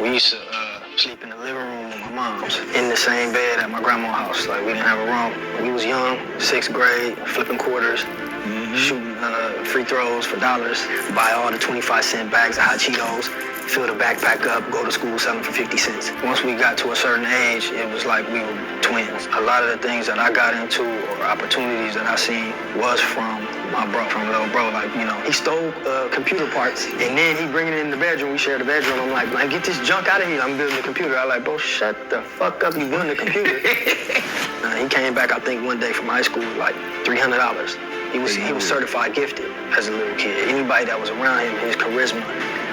We used to sleep in the living room with my mom's in the same bed at my grandma's house. Like, we didn't have a room. We was young, 6th grade, flipping quarters, shooting free throws for dollars, buy all the 25-cent bags of hot Cheetos, fill the backpack up, go to school, sell them for 50 cents. Once we got to a certain age, it was like we were twins. A lot of the things that I got into or opportunities that I seen was from my bro, from little bro. Like, you know, he stole computer parts and then he bring it in the bedroom. We share the bedroom. I'm like, man, get this junk out of here. I'm building a computer. I'm like, bro, shut the fuck up. You building a computer. He came back, I think, one day from high school with like $300. He was certified gifted as a little kid. Anybody that was around him, his charisma,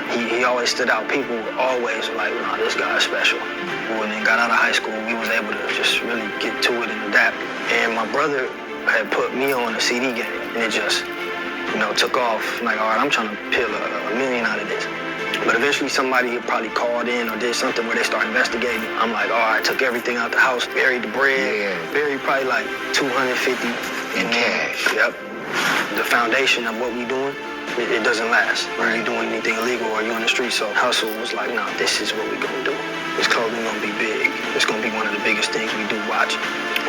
he always stood out. People always were like, nah, this guy's special. When they got out of high school, we was able to just really get to it and adapt. And my brother had put me on a CD game, and it just, you know, took off. Like, all right, I'm trying to peel a million out of this. But eventually somebody probably called in or did something where they started investigating. I'm like, all right, took everything out the house, buried the bread, buried probably like $250 in cash. Yep. The foundation of what we doing, it doesn't last. Right? You doing anything illegal or you on the street. So Hustle was like, nah, this is what we gonna do. This clothing gonna be big. It's gonna be one of the biggest things we do. Watch.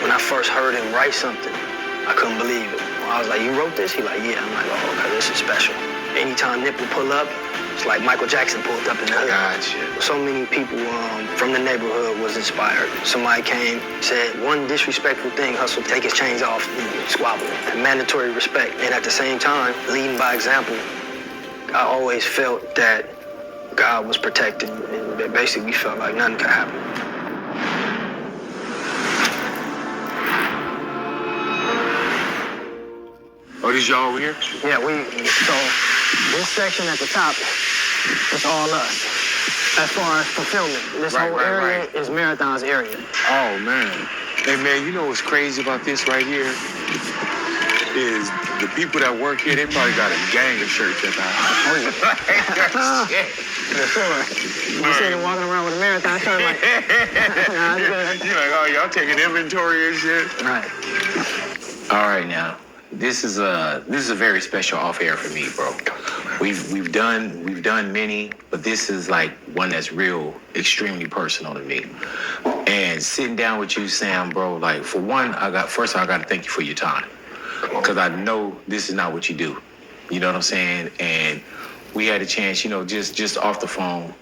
When I first heard him write something, I couldn't believe it. I was like, you wrote this? He like, yeah. I'm like, oh, okay, this is special. Anytime Nip would pull up, it's like Michael Jackson pulled up in the hood. Gotcha. So many people from the neighborhood was inspired. Somebody came, said one disrespectful thing, Hustle, take his chains off and squabble. Mandatory respect. And at the same time, leading by example, I always felt that God was protecting, and basically we felt like nothing could happen. Oh, these y'all over here? Yeah, so this section at the top is all us. As far as fulfillment, this whole area is Marathon's area. Oh, man. Hey, man, you know what's crazy about this right here? Is the people that work here, they probably got a gang of shirts at the house. Oh, yeah. For sure. You see them walking around with a Marathon shirt like, nah, it's good. You're like, oh, y'all taking inventory and shit? Right. All right, now. This is a very special off air for me, bro. We've done many, but this is like one that's real, extremely personal to me. And sitting down with you, Sam, bro, like for one, I got to thank you for your time, because I know this is not what you do. You know what I'm saying? And we had a chance, you know, just off the phone,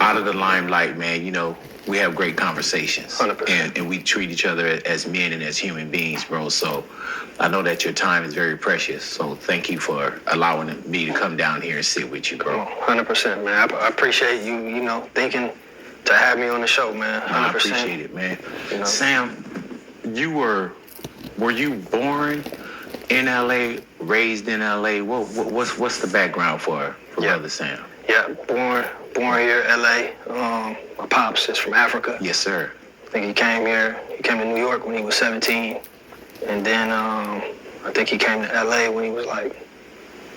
out of the limelight, man. You know, we have great conversations, 100%. And we treat each other as men and as human beings, bro. So I know that your time is very precious. So thank you for allowing me to come down here and sit with you, bro. 100%, man. I appreciate you, you know, thinking to have me on the show, man. 100%. I appreciate it, man. You know? Sam, were you born in LA, raised in LA? What's the background for Brother Sam? Yeah, born here, LA. My pops is from Africa. Yes, sir. I think he came to New York when he was 17. And then I think he came to LA when he was like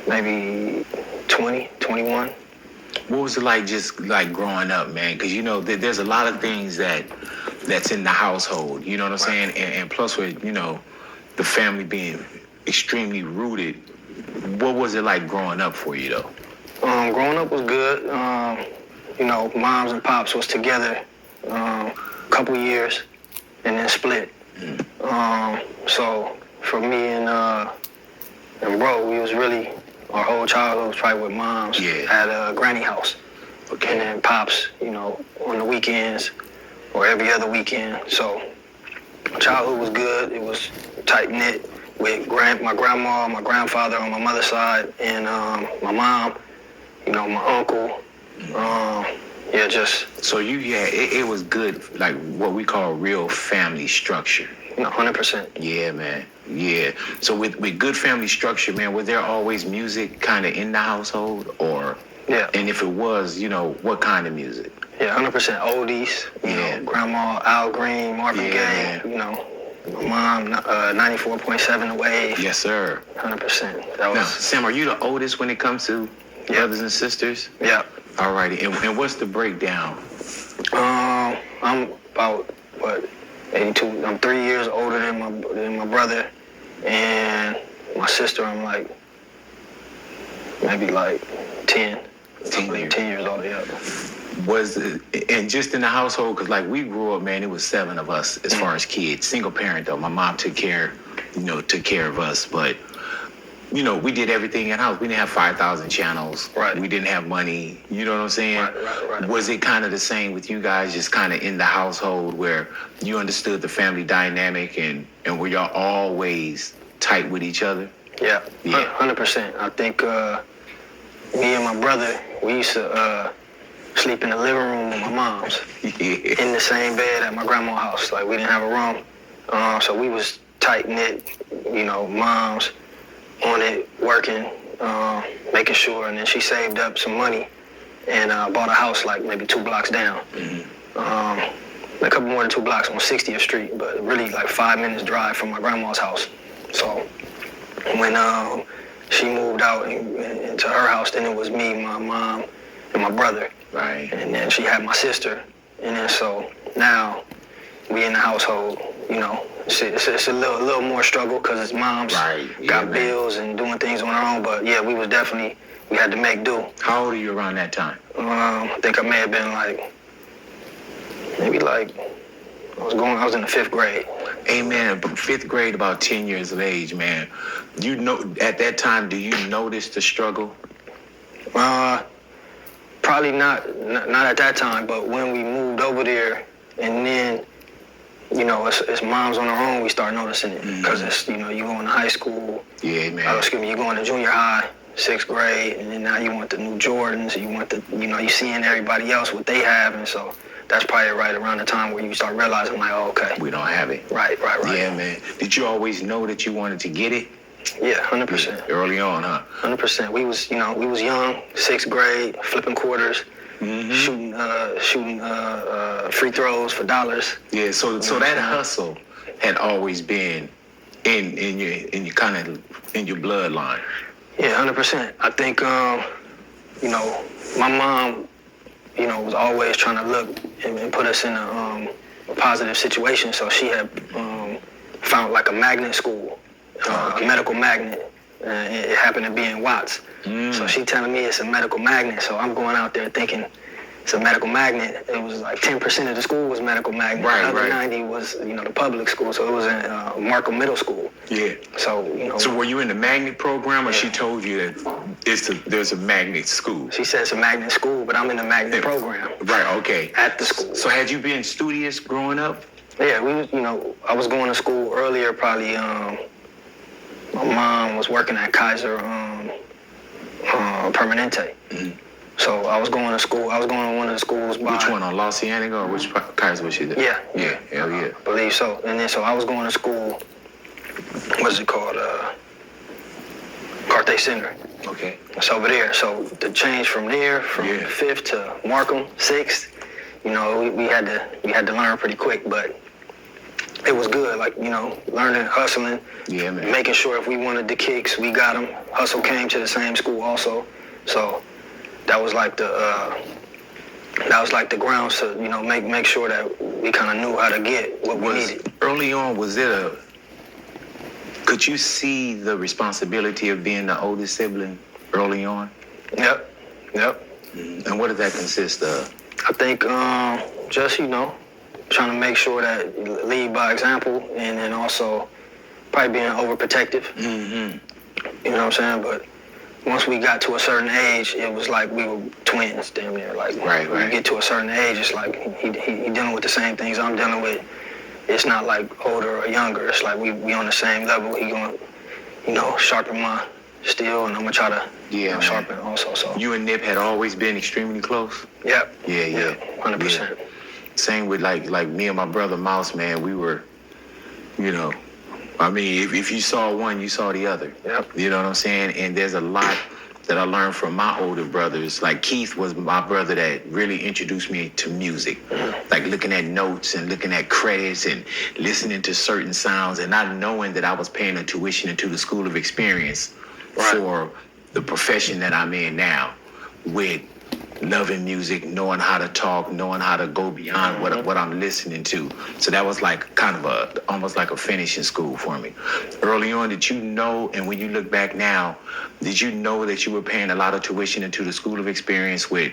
maybe 20, 21. What was it like just like growing up, man? Because, you know, there's a lot of things that's in the household, you know what I'm saying? And plus with, you know, the family being extremely rooted, what was it like growing up for you, though? Growing up was good. You know, moms and pops was together a couple years and then split. So for me and bro, we was really, our whole childhood was probably with moms at a granny house. Okay. And then pops, you know, on the weekends or every other weekend. So childhood was good. It was tight-knit with my grandma, my grandfather on my mother's side, and my mom, you know, my uncle. So it was good, like what we call real family structure. You know, 100%. Yeah, man. Yeah. So with good family structure, man, was there always music kind of in the household, or? Yeah. And if it was, you know, what kind of music? Yeah, 100% oldies. You know, Grandma, Al Green, Marvin Gaye. You know, my mom, 94.7 The Wave. Yes, sir. 100%. Now, Sam, are you the oldest when it comes to brothers and sisters? Yeah. All righty. And what's the breakdown? I'm about 82. I'm 3 years older than my brother, and my sister. I'm like maybe like 10. I believe 10 years old, yeah. And just in the household, because like we grew up, man, it was 7 of us as far as kids. Single parent though. My mom took care of us, but we did everything in house. We didn't have 5,000 channels. Right. We didn't have money. You know what I'm saying? Right. Was it kind of the same with you guys, just kind of in the household where you understood the family dynamic and were y'all always tight with each other? Yeah. Yeah. 100%. I think me and my brother, we used to sleep in the living room with my mom's. Yeah. In the same bed at my grandma's house. Like, we didn't have a room. So we was tight-knit, moms on it, working, making sure. And then she saved up some money and bought a house like maybe 2 blocks down. A couple more than 2 blocks on 60th Street, but really like 5 minutes drive from my grandma's house. So when she moved out into her house, then it was me, my mom, and my brother. Right. And then she had my sister. And then so now we in the household, it's a little more struggle because his mom's got bills and doing things on her own. But yeah, we had to make do. How old are you around that time? I think I may have been I was in the 5th grade. Hey man, 5th grade, about 10 years of age, man. At that time, do you notice the struggle? Probably not at that time, but when we moved over there, and then, as moms on our own, we start noticing it because it's, you going to high school. Yeah, man. You going to junior high, 6th grade, and then now you want the new Jordans. You want you seeing everybody else what they have, and so that's probably right around the time where you start realizing like, oh, okay, we don't have it. Right. Yeah, man. Did you always know that you wanted to get it? Yeah, 100%. Early on, huh? 100%. We was young, 6th grade, flipping quarters, shooting free throws for dollars. Yeah, so that hustle had always been in your bloodline. Yeah, 100%. I think my mom, was always trying to look and put us in a positive situation. So she had found like a magnet school. A medical magnet. It happened to be in Watts. So she telling me it's a medical magnet. So I'm going out there thinking it's a medical magnet. It was like 10% of the school was medical magnet. Right, the other 90 was, the public school. So it was in Markham Middle School. Yeah. So, So were you in the magnet program, or she told you that there's a magnet school? She said it's a magnet school, but I'm in the magnet program. Right. Okay. At the school. So had you been studious growing up? Yeah, I was going to school earlier, probably. My mom was working at Kaiser Permanente. So I was going to school. I was going to one of the schools by... Which one, on La Cienega, or which Kaiser was she there? Yeah. Hell yeah. I believe so. And then so I was going to school, what's it called? Carthay Center. Okay. It's over there. So the change from there, from 5th to Markham, 6th, we had to learn pretty quick, but it was good, learning, hustling, man. Making sure if we wanted the kicks, we got them. Hustle came to the same school also, so that was like the grounds to make sure that we kind of knew how to get what we needed. Early on, could you see the responsibility of being the oldest sibling early on? Yep. And what did that consist of? I think just trying to make sure that lead by example, and then also probably being overprotective. You know what I'm saying? But once we got to a certain age, it was like we were twins, damn near. Like when you get to a certain age, it's like he dealing with the same things I'm dealing with. It's not like older or younger. It's like we on the same level. He going, sharpen my steel, and I'm gonna try to sharpen also. So you and Nip had always been extremely close. Yep. Yeah. 100%. Yeah. Same with like me and my brother Mouse, man. We were, if you saw one, you saw the other. Yep. You know what I'm saying? And there's a lot that I learned from my older brothers. Like Keith was my brother that really introduced me to music. Like looking at notes and looking at credits and listening to certain sounds and not knowing that I was paying a tuition into the School of Experience for the profession that I'm in now with loving music, knowing how to talk, knowing how to go beyond what I'm listening to. So that was like kind of almost like a finishing school for me. Early on, did you know, and when you look back now, did you know that you were paying a lot of tuition into the school of experience with,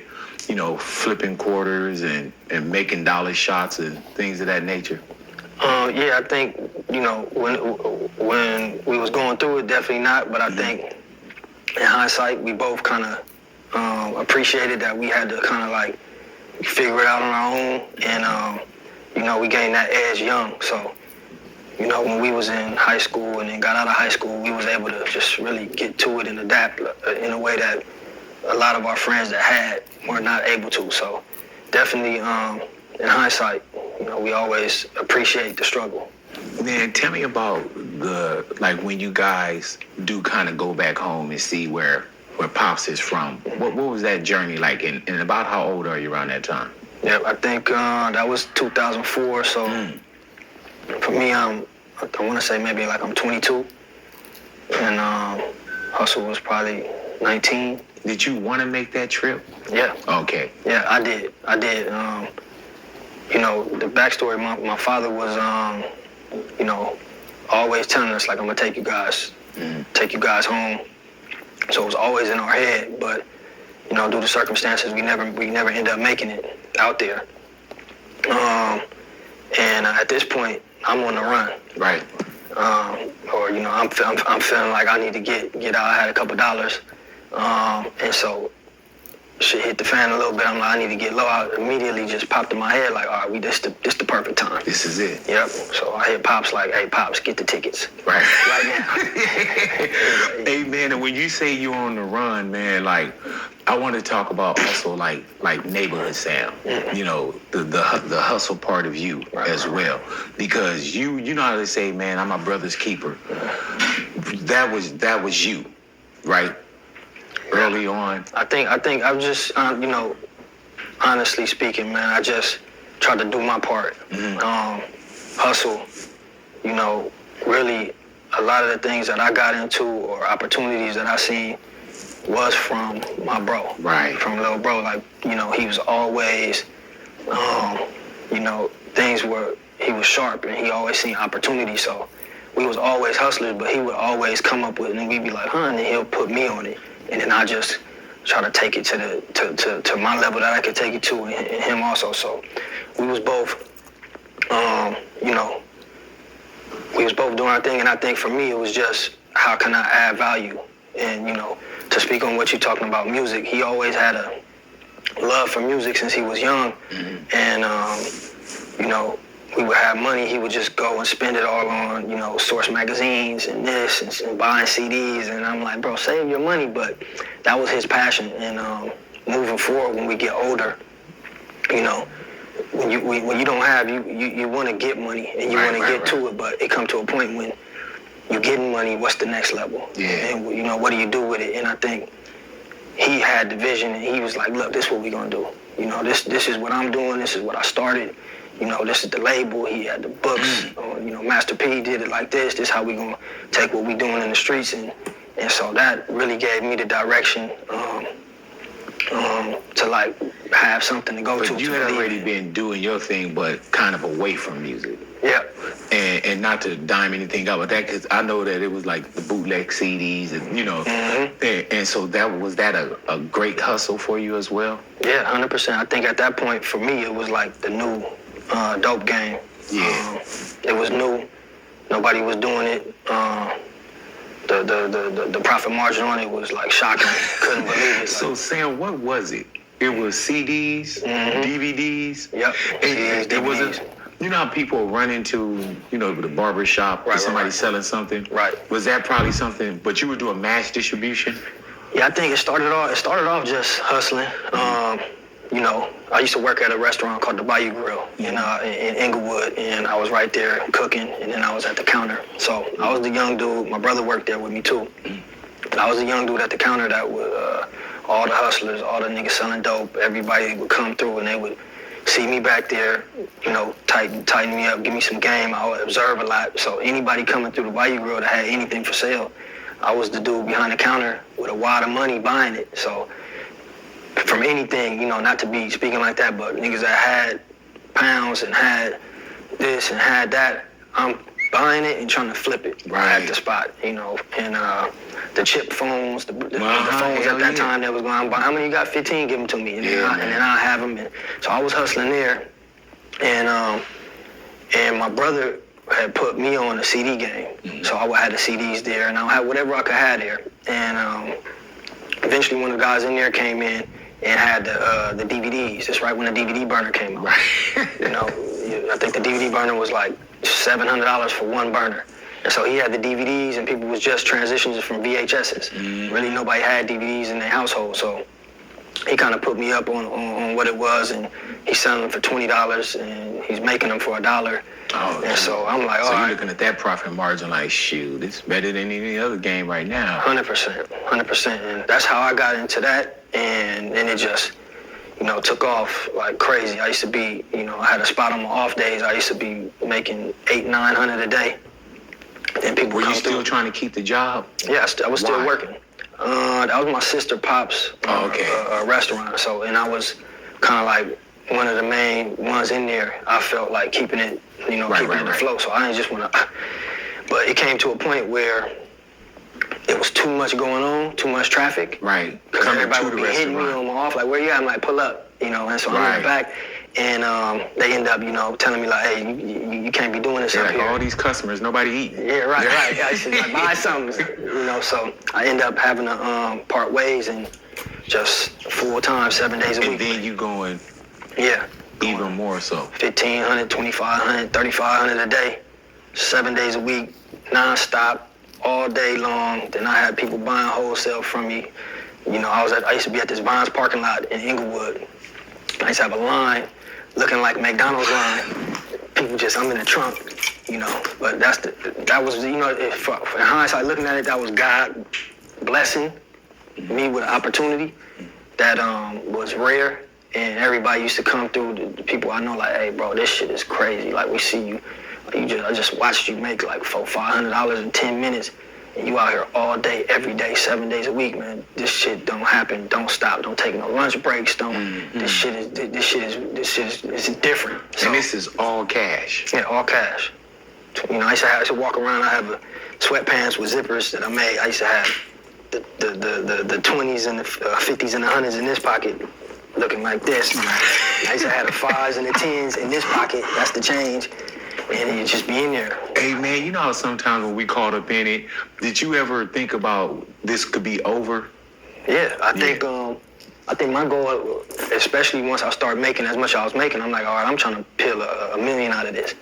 flipping quarters and making dollar shots and things of that nature? Yeah, I think, when we was going through it, definitely not. But I think in hindsight, we both kind of appreciated that we had to kind of like figure it out on our own. And, we gained that edge young. So, when we was in high school and then got out of high school, we was able to just really get to it and adapt in a way that a lot of our friends that had were not able to. So definitely, in hindsight, we always appreciate the struggle. Man, tell me about when you guys do kind of go back home and see where Pops is from. What was that journey like, and about how old are you around that time? Yeah, I think that was 2004. So for me, I want to say maybe like I'm 22, and Hussle was probably 19. Did you want to make that trip? Yeah. Okay. Yeah, I did. The backstory, my father was, always telling us, like, I'm going to take you guys home. So it was always in our head, but, due to circumstances, we never ended up making it out there. And at this point, I'm on the run. Right. I'm feeling like I need to get out. I had a couple dollars. And so shit hit the fan a little bit. I'm like, I need to get low. I immediately just popped in my head like, all right, this the perfect time. This is it. Yep. So I hit Pops like, hey, Pops, get the tickets. Right. Right now. Hey, man, and when you say you're on the run, man, like, I want to talk about also like neighborhood sound, the hustle part of you as well, because you know how they say, man, I'm my brother's keeper. That was you, right? Early on. I think I was just, honestly speaking, man, I just tried to do my part. Hustle, really a lot of the things that I got into or opportunities that I seen was from my bro. Right. From little bro. Like, he was always, he was sharp and he always seen opportunity. So we was always hustlers, but he would always come up with it and we'd be like, and then he'll put me on it. And then I just try to take it to my level that I could take it to, and him also. So we was both, we was both doing our thing. And I think for me, it was just, how can I add value? And, to speak on what you're talking about, music, he always had a love for music since he was young. And, we would have money, he would just go and spend it all on, Source magazines and this and buying CDs. And I'm like, bro, save your money. But that was his passion. And moving forward, when we get older, when you don't have, you want to get money and you want to get to it. But it comes to a point when you're getting money, what's the next level? Yeah. And, what do you do with it? And I think he had the vision and he was like, look, this is what we're going to do. This is what I'm doing. This is what I started. This is the label. He had the books. Master P did it like this. This is how we gonna take what we doing in the streets, and so that really gave me the direction to like have something to go to. But you had already been doing your thing, but kind of away from music. Yeah. And not to dime anything out, but because I know that it was like the bootleg CDs, and and so was that a great hustle for you as well? Yeah, 100%. I think at that point for me it was like the new dope game. Yeah. It was new. Nobody was doing it. The profit margin on it was like shocking. Couldn't believe it. So Sam, what was it? It was CDs, DVDs. Yep. And it wasn't. You know how people run into, the barber shop or somebody selling something? Right. Was that probably something, but you were doing mass distribution? Yeah, I think it started off just hustling. I used to work at a restaurant called the Bayou Grill in Inglewood, and I was right there cooking, and then I was at the counter. So I was the young dude. My brother worked there with me too. And I was the young dude at the counter that would, all the hustlers, all the niggas selling dope, everybody would come through and they would see me back there, tighten me up, give me some game. I would observe a lot. So anybody coming through the Bayou Grill that had anything for sale, I was the dude behind the counter with a wad of money buying it. So from anything, you know, not to be speaking like that, but niggas that had pounds and had this and had that, I'm buying it and trying to flip it at the spot, you know. And the chip phones, the phones at that time that was going, I'm buying, how many you got? 15, give them to me. And then I have them. And so I was hustling there. And my brother had put me on a CD game. So I had the CDs there, and I had whatever I could have there. And eventually one of the guys in there came in and had the DVDs. That's right when the DVD burner came out. You know, I think the DVD burner was like $700 for one burner. And so he had the DVDs, and people was just transitioning from VHSs. Really nobody had DVDs in their household. So he kind of put me up on what it was, and he's selling them for $20, and he's making them for $1. Oh, and so I'm like, all right. So you're looking at that profit margin like, shoot, it's better than any other game right now. 100%. And that's how I got into that, and it just, you know, took off like crazy. I used to be, you know, I had a spot on my off days. I used to be making $800-900 a day. And people were you still trying to keep the job? Yeah, I was still working. That was my sister Pop's restaurant. So, and I was kind of like one of the main ones in there. I felt like keeping it, you know, keeping it afloat. So I didn't just want to, but it came to a point where it was too much going on, too much traffic. Right. Because everybody would be hitting me on my off, like, where you at? I'm like, pull up, you know. And so I'm in the back. And they end up, you know, telling me like, hey, you can't be doing this up like, here. All these customers, nobody eating. Yeah, right. I used to like, buy something, you know. So I end up having to part ways and just full time, 7 days a week. And then you going, even more so. 1,500, 2,500, 3,500 a day, 7 days a week, nonstop, all day long. Then I had people buying wholesale from me. You know, I used to be at this Vines parking lot in Inglewood. I used to have a line looking like McDonald's line. People just, I'm in the trunk, you know. But that was, you know, in hindsight, looking at it, that was God blessing me with an opportunity that was rare. And everybody used to come through, the people I know, like, hey, bro, this shit is crazy. Like, we see you, I just watched you make like $400-500 in 10 minutes. And you out here all day, every day, 7 days a week, man. This shit don't happen. Don't stop. Don't take no lunch breaks. Don't. This shit is different. So, and this is all cash. Yeah, all cash. You know, I used to walk around. I have sweatpants with zippers that I made. I used to have the 20s and the 50s and the 100s in this pocket, looking like this. I used to have the 5s and the 10s in this pocket. That's the change. And you just be in there. Hey, man, you know how sometimes when we caught up in it, did you ever think about this could be over? Yeah, I think my goal, especially once I start making as much as I was making, I'm like, all right, I'm trying to peel a million out of this.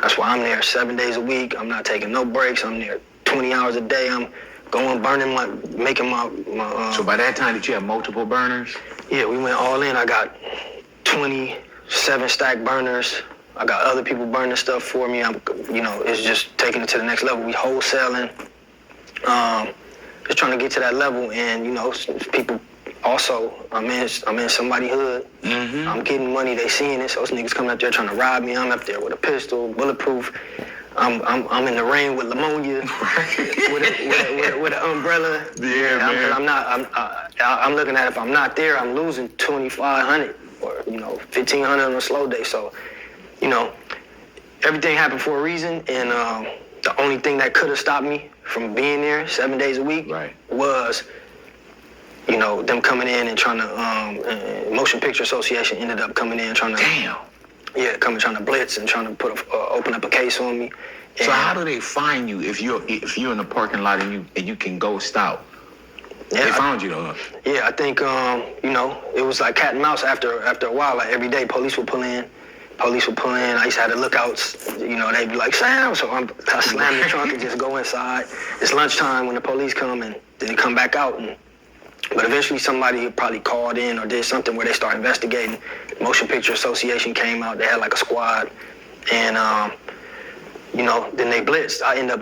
That's why I'm there 7 days a week. I'm not taking no breaks. I'm there 20 hours a day. I'm going, making my So by that time, did you have multiple burners? Yeah, we went all in. I got 27 stack burners. I got other people burning stuff for me. You know, it's just taking it to the next level. We wholesaling, just trying to get to that level. And you know, people also, I'm in somebody's hood. I'm getting money. They seeing it. So those niggas coming up there trying to rob me. I'm up there with a pistol, bulletproof. I'm in the rain with pneumonia, with an umbrella. Yeah, man. I'm looking at if I'm not there, I'm losing 2,500 or 1,500 on a slow day. So. You know, everything happened for a reason, and the only thing that could have stopped me from being there 7 days a week was, you know, them coming in and trying to, Motion Picture Association ended up coming in trying to, trying to blitz and trying to open up a case on me. And so how do they find you if you're in the parking lot and you can ghost out? Yeah, they found you though. Yeah, I think, you know, it was like cat and mouse after a while. Like every day, police would pull in. I used to have the lookouts, you know, they'd be like, Sam. So I slam the trunk and just go inside. It's lunchtime when the police come and then they come back out. But eventually somebody probably called in or did something where they start investigating. Motion Picture Association came out. They had like a squad. And, you know, then they blitzed. I end up,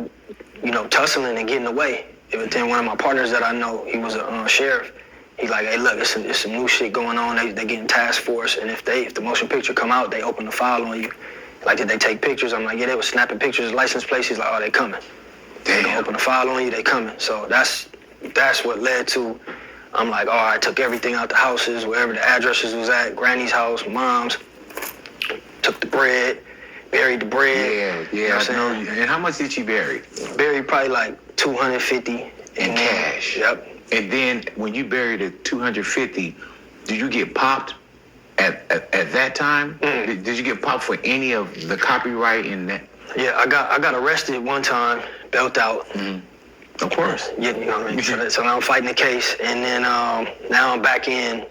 you know, tussling and getting away. But then one of my partners that I know, he was a sheriff. He's like, hey, look, it's some new shit going on. They getting task force, and if the motion picture come out, they open the file on you. Like, did they take pictures? I'm like, yeah, they was snapping pictures of license plates. He's like, oh, they coming. They gonna open the file on you, they coming. So that's what led to I'm like, all right, I took everything out the houses, wherever the addresses was at, granny's house, mom's, took the bread, buried the bread. Yeah, You know what I'm I know. saying? And how much did you bury? Buried probably like 250 In cash. Yep. And then when you buried the 250, did you get popped at that time? Did you get popped for any of the copyright in that? Yeah, I got arrested one time, bailed out. Of course. Yeah, you know what I mean? So now I'm fighting the case, and then now I'm back in,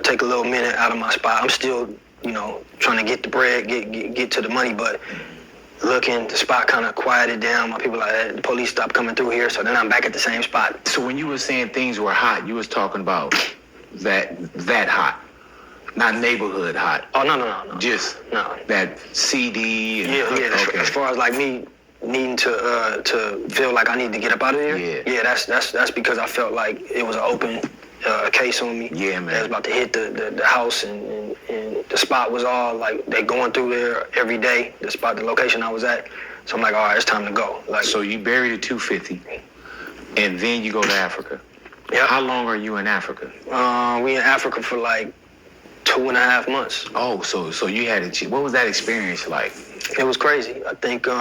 take a little minute out of my spot. I'm still, trying to get the bread, get to the money, but looking, the spot kind of quieted down. My people like, the police stopped coming through here, so then I'm back at the same spot. So when you were saying things were hot, you was talking about that hot, not neighborhood hot. Oh, no. Just No. that CD. And, Yeah. Okay. As far as like me needing to feel like I need to get up out of there. Yeah. That's because I felt like it was an open case on me. Yeah, man. They was about to hit the house, and the spot was all like they going through there every day. The location I was at. So I'm like, all right, it's time to go. Like, So you buried the 250, and then you go to Africa. yeah. How long are you in Africa? We in Africa for like 2.5 months. Oh, so you had what was that experience like? It was crazy. I think we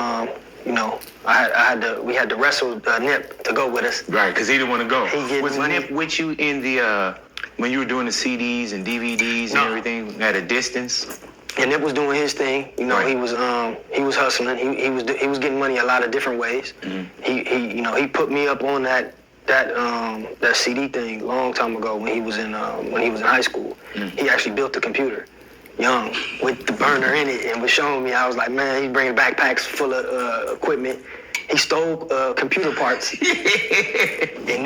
had to wrestle Nip to go with us. Right, because he didn't want to go. He getting Was money. Nip with you in the when you were doing the CDs and DVDs No. and everything at a distance? And Nip was doing his thing. Right. He was hustling. He was getting money a lot of different ways. He put me up on that CD thing a long time ago when he was in high school. He actually built the computer, young, with the burner in it, and was showing me. I was like, man, he's bringing backpacks full of equipment. He stole computer parts, and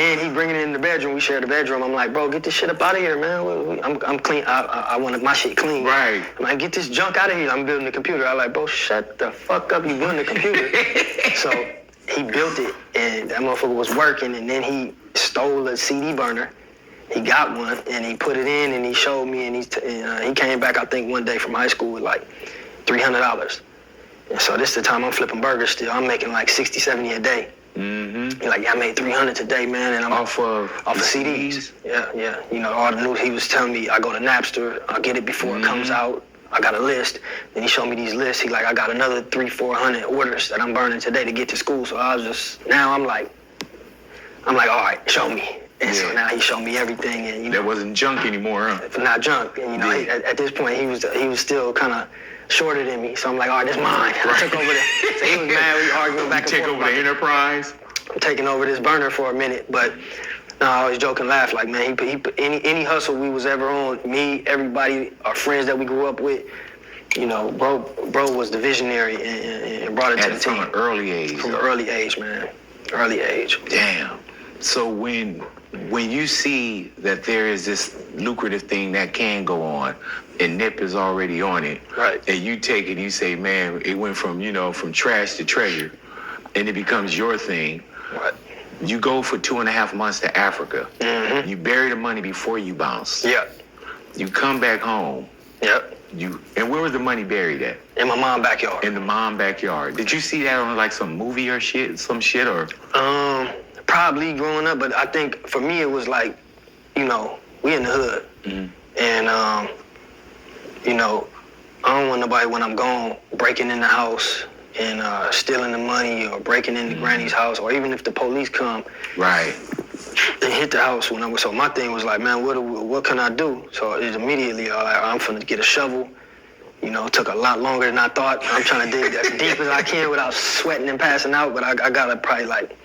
then he bringing it in the bedroom. We shared the bedroom. I'm like, bro, get this shit up out of here, man. I'm clean. I wanted my shit clean. Right. I'm like, get this junk out of here. I'm building the computer. I'm like, bro, shut the fuck up. You building the computer. So he built it, and that motherfucker was working, and then he stole a CD burner. He got one, and he put it in, and he showed me, and he came back, I think, one day from high school with like $300. And so this is the time I'm flipping burgers still. I'm making like 60, 70 a day. He's like, yeah, I made 300 today, man, and I'm Off of CDs. Yeah. All the news, he was telling me, I go to Napster, I'll get it before it comes out. I got a list. Then he showed me these lists. He like, I got another 300-400 orders that I'm burning today to get to school. So I was just, now I'm like, all right, show me. And so now he showed me everything, and That wasn't junk anymore, huh? not junk. And at this point he was still kind of shorter than me. So I'm like, all right, this mine. I took over so he was mad. We arguing back and forth. Take over the enterprise. I'm taking over this burner for a minute, but no, I always joke and laugh. Like, man, he put any hustle we was ever on, me, everybody, our friends that we grew up with, bro was the visionary and brought it to the team. From an early age. From an early age, man. Early age. Damn. So when you see that there is this lucrative thing that can go on, and Nip is already on it, right? And you take it, and you say, man, it went from from trash to treasure, and it becomes your thing. Right. You go for 2.5 months to Africa. You bury the money before you bounce. Yeah. You come back home. Yep. And where was the money buried at? In my mom's backyard. In the mom backyard. Did you see that on like some movie or some shit or? Probably growing up, but I think for me it was like, we in the hood, and I don't want nobody when I'm gone breaking in the house and stealing the money or breaking into granny's house, or even if the police come, right, and hit the house when I was. So my thing was like, man, what can I do? So it immediately I'm finna get a shovel. It took a lot longer than I thought. I'm trying to dig as deep as I can without sweating and passing out, but I got it probably like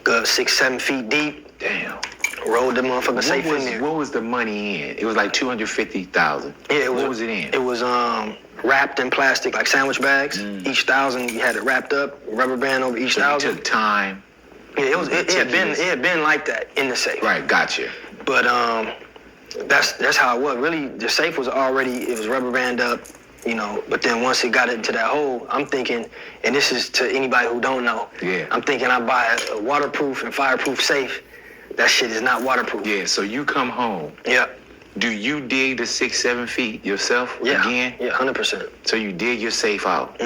good 6-7 feet deep. Damn. Rolled the motherfucker safe in there. What was the money in? It was like $250,000. Yeah, what was it in? It was wrapped in plastic, like sandwich bags. Each 1,000, you had it wrapped up, rubber band over each 1,000. It took time. Yeah, it had been like that in the safe. Right, gotcha. But that's how it was. Really, the safe was rubber band up, but then once it got into that hole, I'm thinking, and this is to anybody who don't know, I'm thinking I buy a waterproof and fireproof safe. That shit is not waterproof. Yeah, so you come home. Yeah. Do you dig the 6-7 feet yourself again? Yeah, 100%. So you dig your safe out.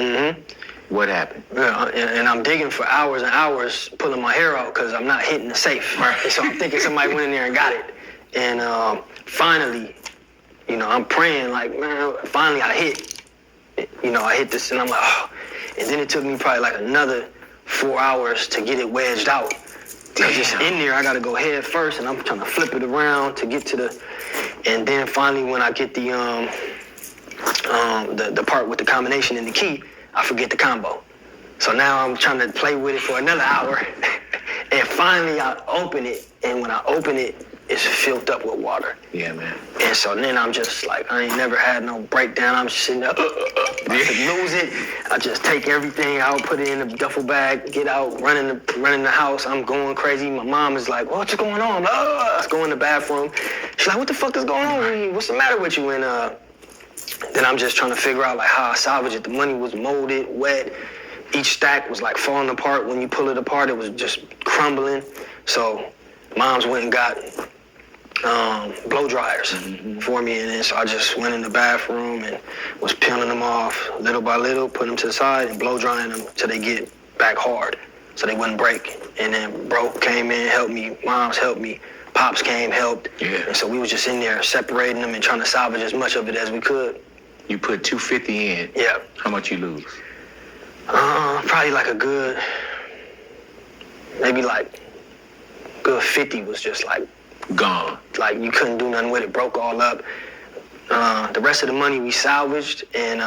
What happened? Yeah, and I'm digging for hours and hours, pulling my hair out because I'm not hitting the safe. Right. And so I'm thinking somebody went in there and got it. And finally, I'm praying like, man, finally I hit. I hit this and I'm like, oh. And then it took me probably like another 4 hours to get it wedged out. Because it's in there, I gotta go head first and I'm trying to flip it around to get to the, and then finally when I get the part with the combination and the key, I forget the combo. So now I'm trying to play with it for another hour. And finally I open it, and when I open it, it's filled up with water. Yeah, man. And so then I'm just like, I ain't never had no breakdown. I'm just sitting there, I could lose it. I just take everything out, put it in the duffel bag, get out, running the house. I'm going crazy. My mom is like, what's going on? Let's go in the bathroom. She's like, what the fuck is going on? What's the matter with you? And then I'm just trying to figure out like how I salvage it. The money was molded, wet. Each stack was like falling apart. When you pull it apart, it was just crumbling. So mom's went and got blow dryers for me, and then so I just went in the bathroom and was peeling them off little by little, putting them to the side and blow drying them till they get back hard so they wouldn't break. And then bro came in, helped me, moms helped me, pops came, helped. Yeah. And so we was just in there separating them and trying to salvage as much of it as we could. You put $250 in. Yeah. How much you lose? Probably like a good, maybe like good 50 was just like Gone. like you couldn't do nothing with it, broke all up. The rest of the money we salvaged, and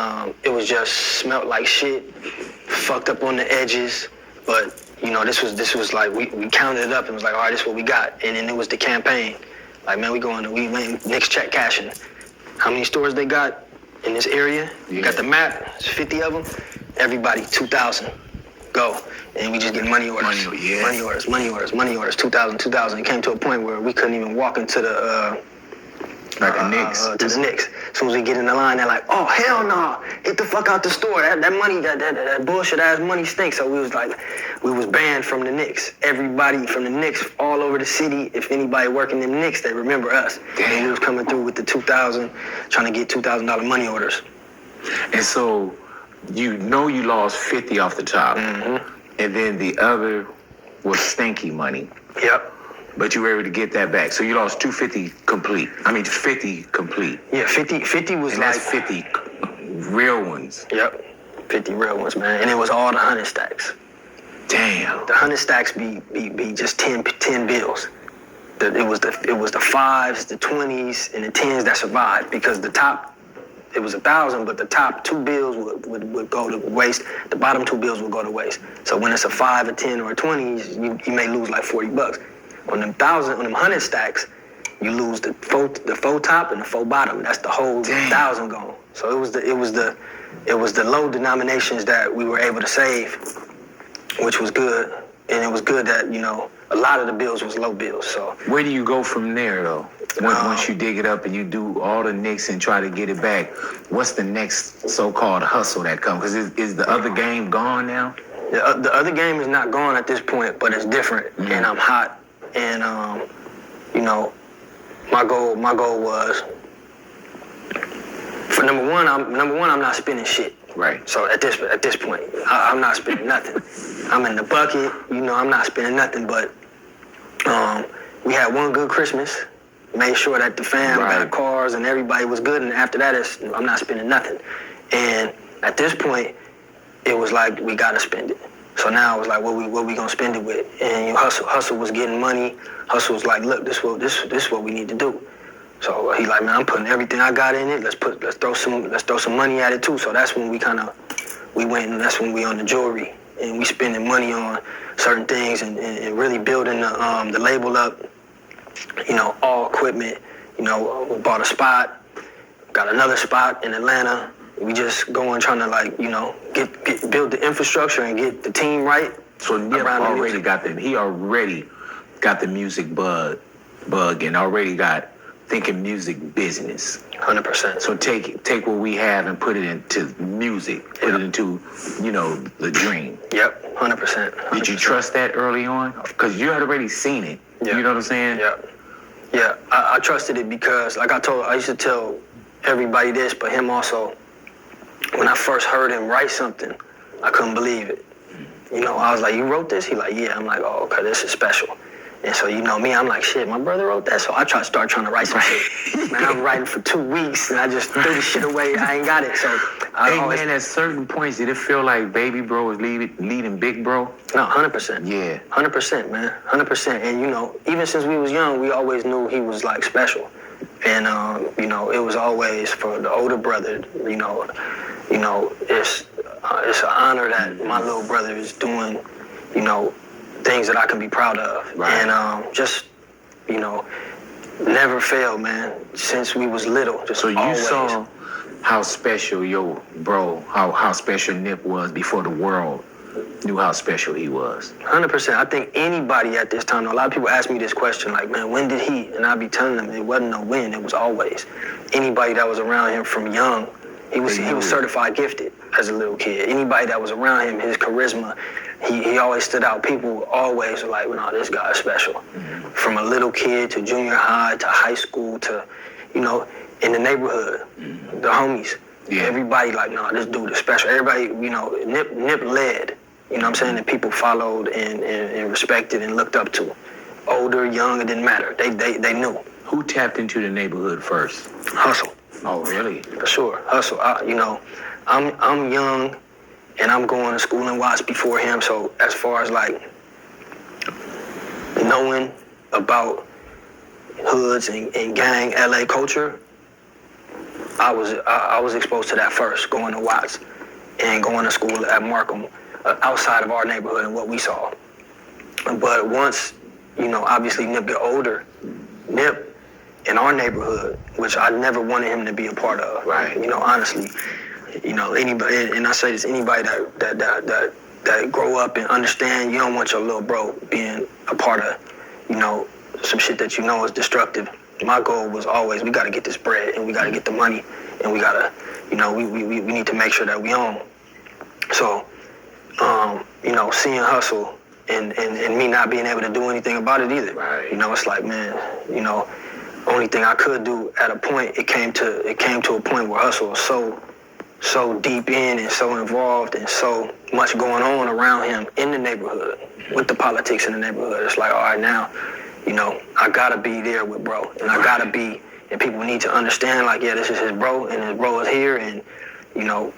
it was just smelled like shit, fucked up on the edges. But this was like we counted it up and was like, all right, this is what we got. And then it was the campaign, like, man, we went next check cashing. How many stores they got in this area? Yeah. Got the map. It's 50 of them. Everybody 2,000. Go. And we just get money orders. Money orders, 2,000. It came to a point where we couldn't even walk into the Knicks. to the Knicks. As soon as we get in the line, they're like, oh, hell no. Get the fuck out the store. That money, that bullshit ass money stinks. So we was banned from the Knicks. Everybody from the Knicks all over the city, if anybody working in the Knicks, they remember us. Damn. And we was coming through with the 2,000, trying to get $2,000 money orders. And so you lost 50 off the top. Mm-hmm. And then the other was stinky money. Yep. But you were able to get that back. So you lost 250 complete. I mean, 50 complete. Yeah, 50 was And like... that's 50 real ones. Yep, 50 real ones, man. And it was all the 100 stacks. Damn. The 100 stacks be just 10 bills. It was the 5s, the 20s, and the 10s that survived, because the top, it was 1,000, but the top 2 bills would go to waste. The bottom 2 bills would go to waste. So when it's a 5, a 10, or a 20, you may lose like $40. On them 100 stacks, you lose the faux top and the faux bottom. That's the whole 1,000 gone. So it was the low denominations that we were able to save, which was good. And it was good that, a lot of the bills was low bills. So where do you go from there, though? Once you dig it up and you do all the nicks and try to get it back, what's the next so-called hustle that comes? Because is the other game gone now? The other game is not gone at this point, but it's different. Mm-hmm. And I'm hot. And my goal was, for number one, I'm not spending shit. Right. So at this point, I'm not spending nothing. I'm in the bucket, I'm not spending nothing. But we had one good Christmas, made sure that the fam got cars and everybody was good. And after that, I'm not spending nothing. And at this point, it was like we gotta spend it. So now it was like, what we gonna spend it with? And Hustle was getting money. Hustle was like, look, this is what we need to do. So he like, man, I'm putting everything I got in it. Let's throw some money at it too. So that's when we went, and that's when we on the jewelry, and we spending money on certain things and really building the label up. All equipment. We bought a spot, got another spot in Atlanta. We just going trying to build the infrastructure and get the team right. So Nip already got the music bug and already got thinking music business. 100%. So take what we have and put it into music, put it into, the dream. Yep, 100%. Did you trust that early on? Because you had already seen it. Yep. You know what I'm saying? Yeah, I trusted it because, like I used to tell everybody this, but him also, when I first heard him write something, I couldn't believe it. You know, I was like, you wrote this? He like, yeah. I'm like, oh, okay, this is special. And so, you know me, I'm like, shit, my brother wrote that. So I start trying to write some shit. Man, I'm writing for 2 weeks and I just threw the shit away. I ain't got it. So man, at certain points, did it feel like Baby Bro was leading Big Bro? No, 100%. Yeah. 100%, man. 100%. And, you know, even since we was young, we always knew he was, like, special. And, you know, it was always for the older brother, you know, it's an honor that my little brother is doing, you know, things that I can be proud of. Right. And just, you know, never failed, man, since we was little. Just so you always. saw how special your bro, how special Nip was before the world knew how special he was. 100%. I think anybody at this time, a lot of people ask me this question, like, man, when did he? And I be telling them it wasn't no when, it was always. Anybody that was around him from young, he was certified gifted as a little kid. Anybody that was around him, his charisma, he always stood out. People always were like, well, no, this guy is special. Mm-hmm. From a little kid to junior high to high school to, you know, in the neighborhood, the homies. Yeah. Everybody like, no, this dude is special. Everybody, you know, Nip led, you know what I'm saying? And people followed and respected and looked up to. Older, young, it didn't matter. They knew. Who tapped into the neighborhood first? Hussle. Oh, really? For sure. Hussle. You know, I'm young and I'm going to school in Watts before him. So as far as like knowing about hoods and gang LA culture, I was exposed to that first, going to Watts and going to school at Markham, outside of our neighborhood and what we saw. But once, you know, obviously Nip get older, Nip in our neighborhood, which I never wanted him to be a part of. Right. You know, honestly, you know, anybody, and I say this, anybody that grow up and understand, you don't want your little bro being a part of, you know, some shit that you know is destructive. My goal was always, we got to get this bread and we got to get the money and we got to, you know, we need to make sure that we own. So, you know, seeing Hussle and me not being able to do anything about it either. Right. You know, it's like, man, you know, only thing I could do at a point, it came to a point where Hussle was so deep in and so involved and so much going on around him in the neighborhood with the politics in the neighborhood. It's like, all right, now, you know, I gotta be there with bro, and I gotta be, and people need to understand, like, yeah, this is his bro, and his bro is here, and you know,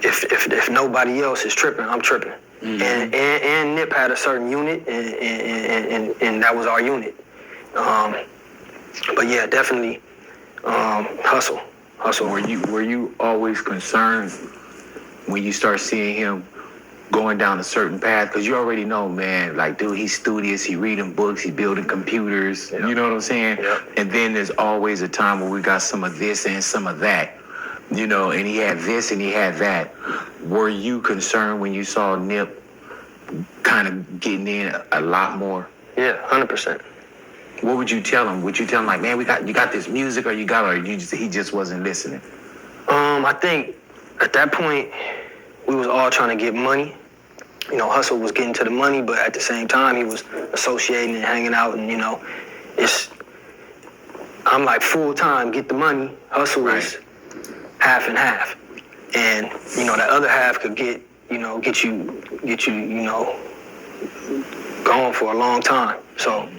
if nobody else is tripping, I'm tripping. Mm-hmm. And Nip had a certain unit, and that was our unit. But yeah, definitely, Hussle. Were you always concerned when you start seeing him going down a certain path? Because you already know, man, like, dude, he's studious, he reading books, he building computers, You know what I'm saying? Yep. And then there's always a time where we got some of this and some of that, you know, and he had this and he had that. Were you concerned when you saw Nip kind of getting in a lot more? Yeah, 100%. What would you tell him? Would you tell him, like, man, you got this music, or he just wasn't listening? I think at that point, we was all trying to get money. You know, Hussle was getting to the money, but at the same time, he was associating and hanging out, and, you know, I'm like full time, get the money. Hussle was half and half. And, you know, that other half could get you, you know, going for a long time. So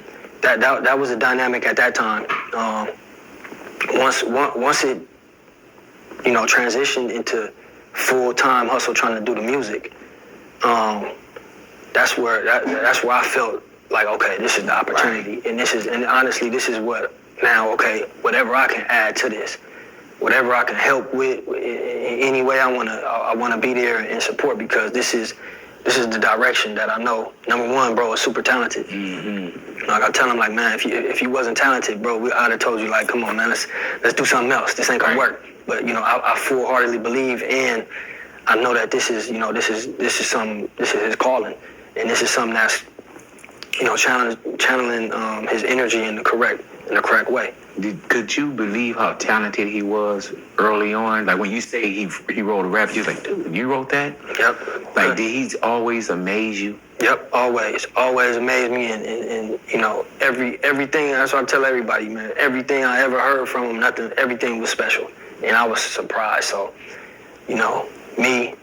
that was a dynamic at that time. Once it, you know, transitioned into full-time Hussle trying to do the music, that's where I felt like, okay, this is the opportunity, and honestly, this is what now, okay, whatever I can add to this, whatever I can help with in any way, I wanna be there and support, because this is the direction that I know. Number one, bro is super talented. Mm-hmm. Like, I tell him, like, man, if you wasn't talented, bro, I'd have told you, like, come on, man, let's do something else. This ain't gonna work. But, you know, I full-heartedly believe, and I know that this is his calling, and this is something that's, you know, channeling his energy in the correct way. Could you believe how talented he was early on? Like, when you say he wrote a rap, you was like, dude, you wrote that? Yep. Like, did he always amaze you? Yep, always amazed me, and you know, everything. That's what I tell everybody, man. Everything I ever heard from him, everything was special, and I was surprised. So, you know, me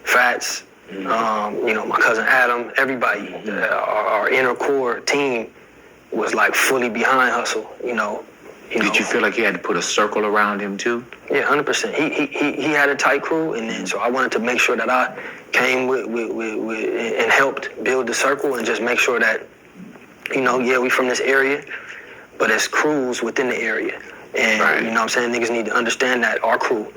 Fats, you know, my cousin Adam, everybody, our inner core team was like fully behind Hustle, you know. Did you feel like you had to put a circle around him too? Yeah, 100%. He had a tight crew, and then so I wanted to make sure that I came with and helped build the circle and just make sure that, you know, yeah, we from this area, but it's crews within the area. And, you know what I'm saying, niggas need to understand that our crew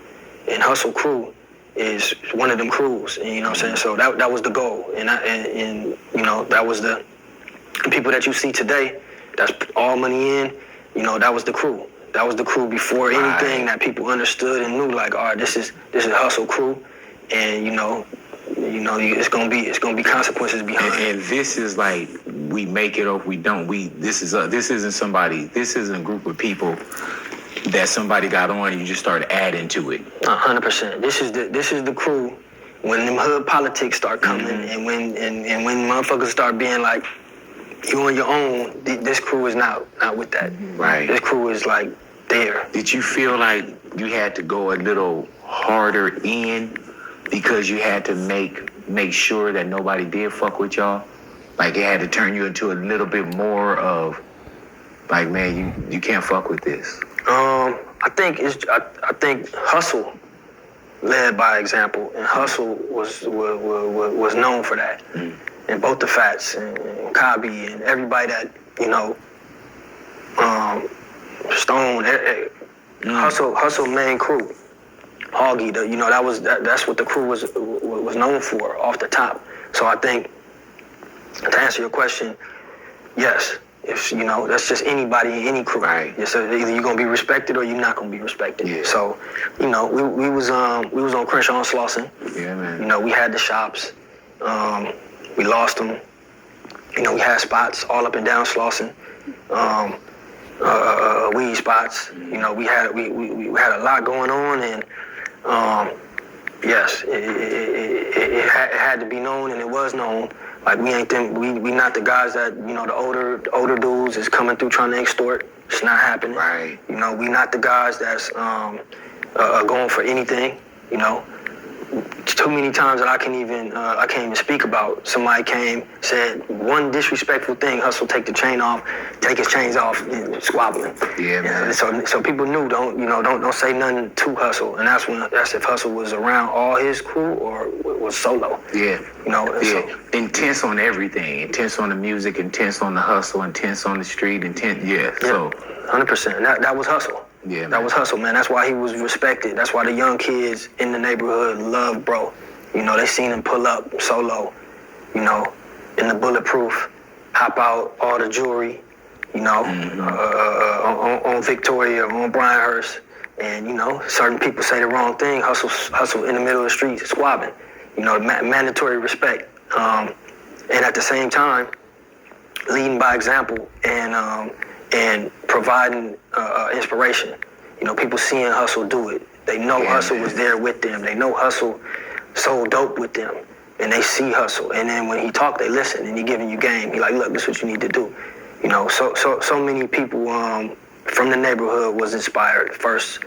and Hustle crew is one of them crews. And, you know what I'm saying, so that was the goal. And you know, that was the people that you see today, that's all money in, you know, that was the crew. That was the crew before anything that people understood and knew, like, all right, this is Hustle crew. And, you know, it's gonna be consequences behind it. And this is like, we make it or we don't. This isn't a group of people that somebody got on and you just start adding to it. 100%. This is the crew when them hood politics start coming and when motherfuckers start being like, you on your own, this crew is not with that. Right. This crew is like there. Did you feel like you had to go a little harder in because you had to make sure that nobody did fuck with y'all? Like it had to turn you into a little bit more of like, man, you can't fuck with this. I think Hustle led by example, and Hustle was known for that. And both the Fats and Kabi and everybody that, you know, Stone, Hustle main crew, Hoggy, you know, that's what the crew was known for off the top. So I think, to answer your question, yes, if you know, that's just anybody in any crew. Right. Yeah, so either you're gonna be respected or you're not gonna be respected. Yeah. So, you know, we was on Crenshaw and Slauson. Yeah, man. You know, we had the shops. We lost them. You know, we had spots all up and down Slauson. Weed spots. You know, we had a lot going on, and yes, it had to be known, and it was known. Like we ain't them. We not the guys that, you know, the older dudes is coming through trying to extort. It's not happening. Right. You know, we not the guys that's going for anything. You know. Too many times that I can't even speak about. Somebody came, said one disrespectful thing, Hustle take his chains off, and squabbling. Yeah, man. So people knew, don't say nothing to Hustle, and that's if Hustle was around all his crew or was solo. Yeah. You know. Yeah. So, intense on everything. Intense on the music. Intense on the hustle. Intense on the street. Intense. Yeah. So. 100%. That was Hustle. Yeah, man. That was Hustle, man. That's why he was respected. That's why the young kids in the neighborhood loved Bro. You know, they seen him pull up solo, you know, in the bulletproof, hop out all the jewelry, you know, on Victoria, on Bryanhurst. And, you know, certain people say the wrong thing. Hustle in the middle of the street, squabbing. You know, mandatory respect. And at the same time, leading by example and providing inspiration. You know, people seeing Hustle do it. They know Hustle was there with them. They know Hustle sold dope with them. And they see Hustle. And then when he talk, they listen. And he giving you game. He like, look, this is what you need to do. You know, so many people from the neighborhood was inspired first,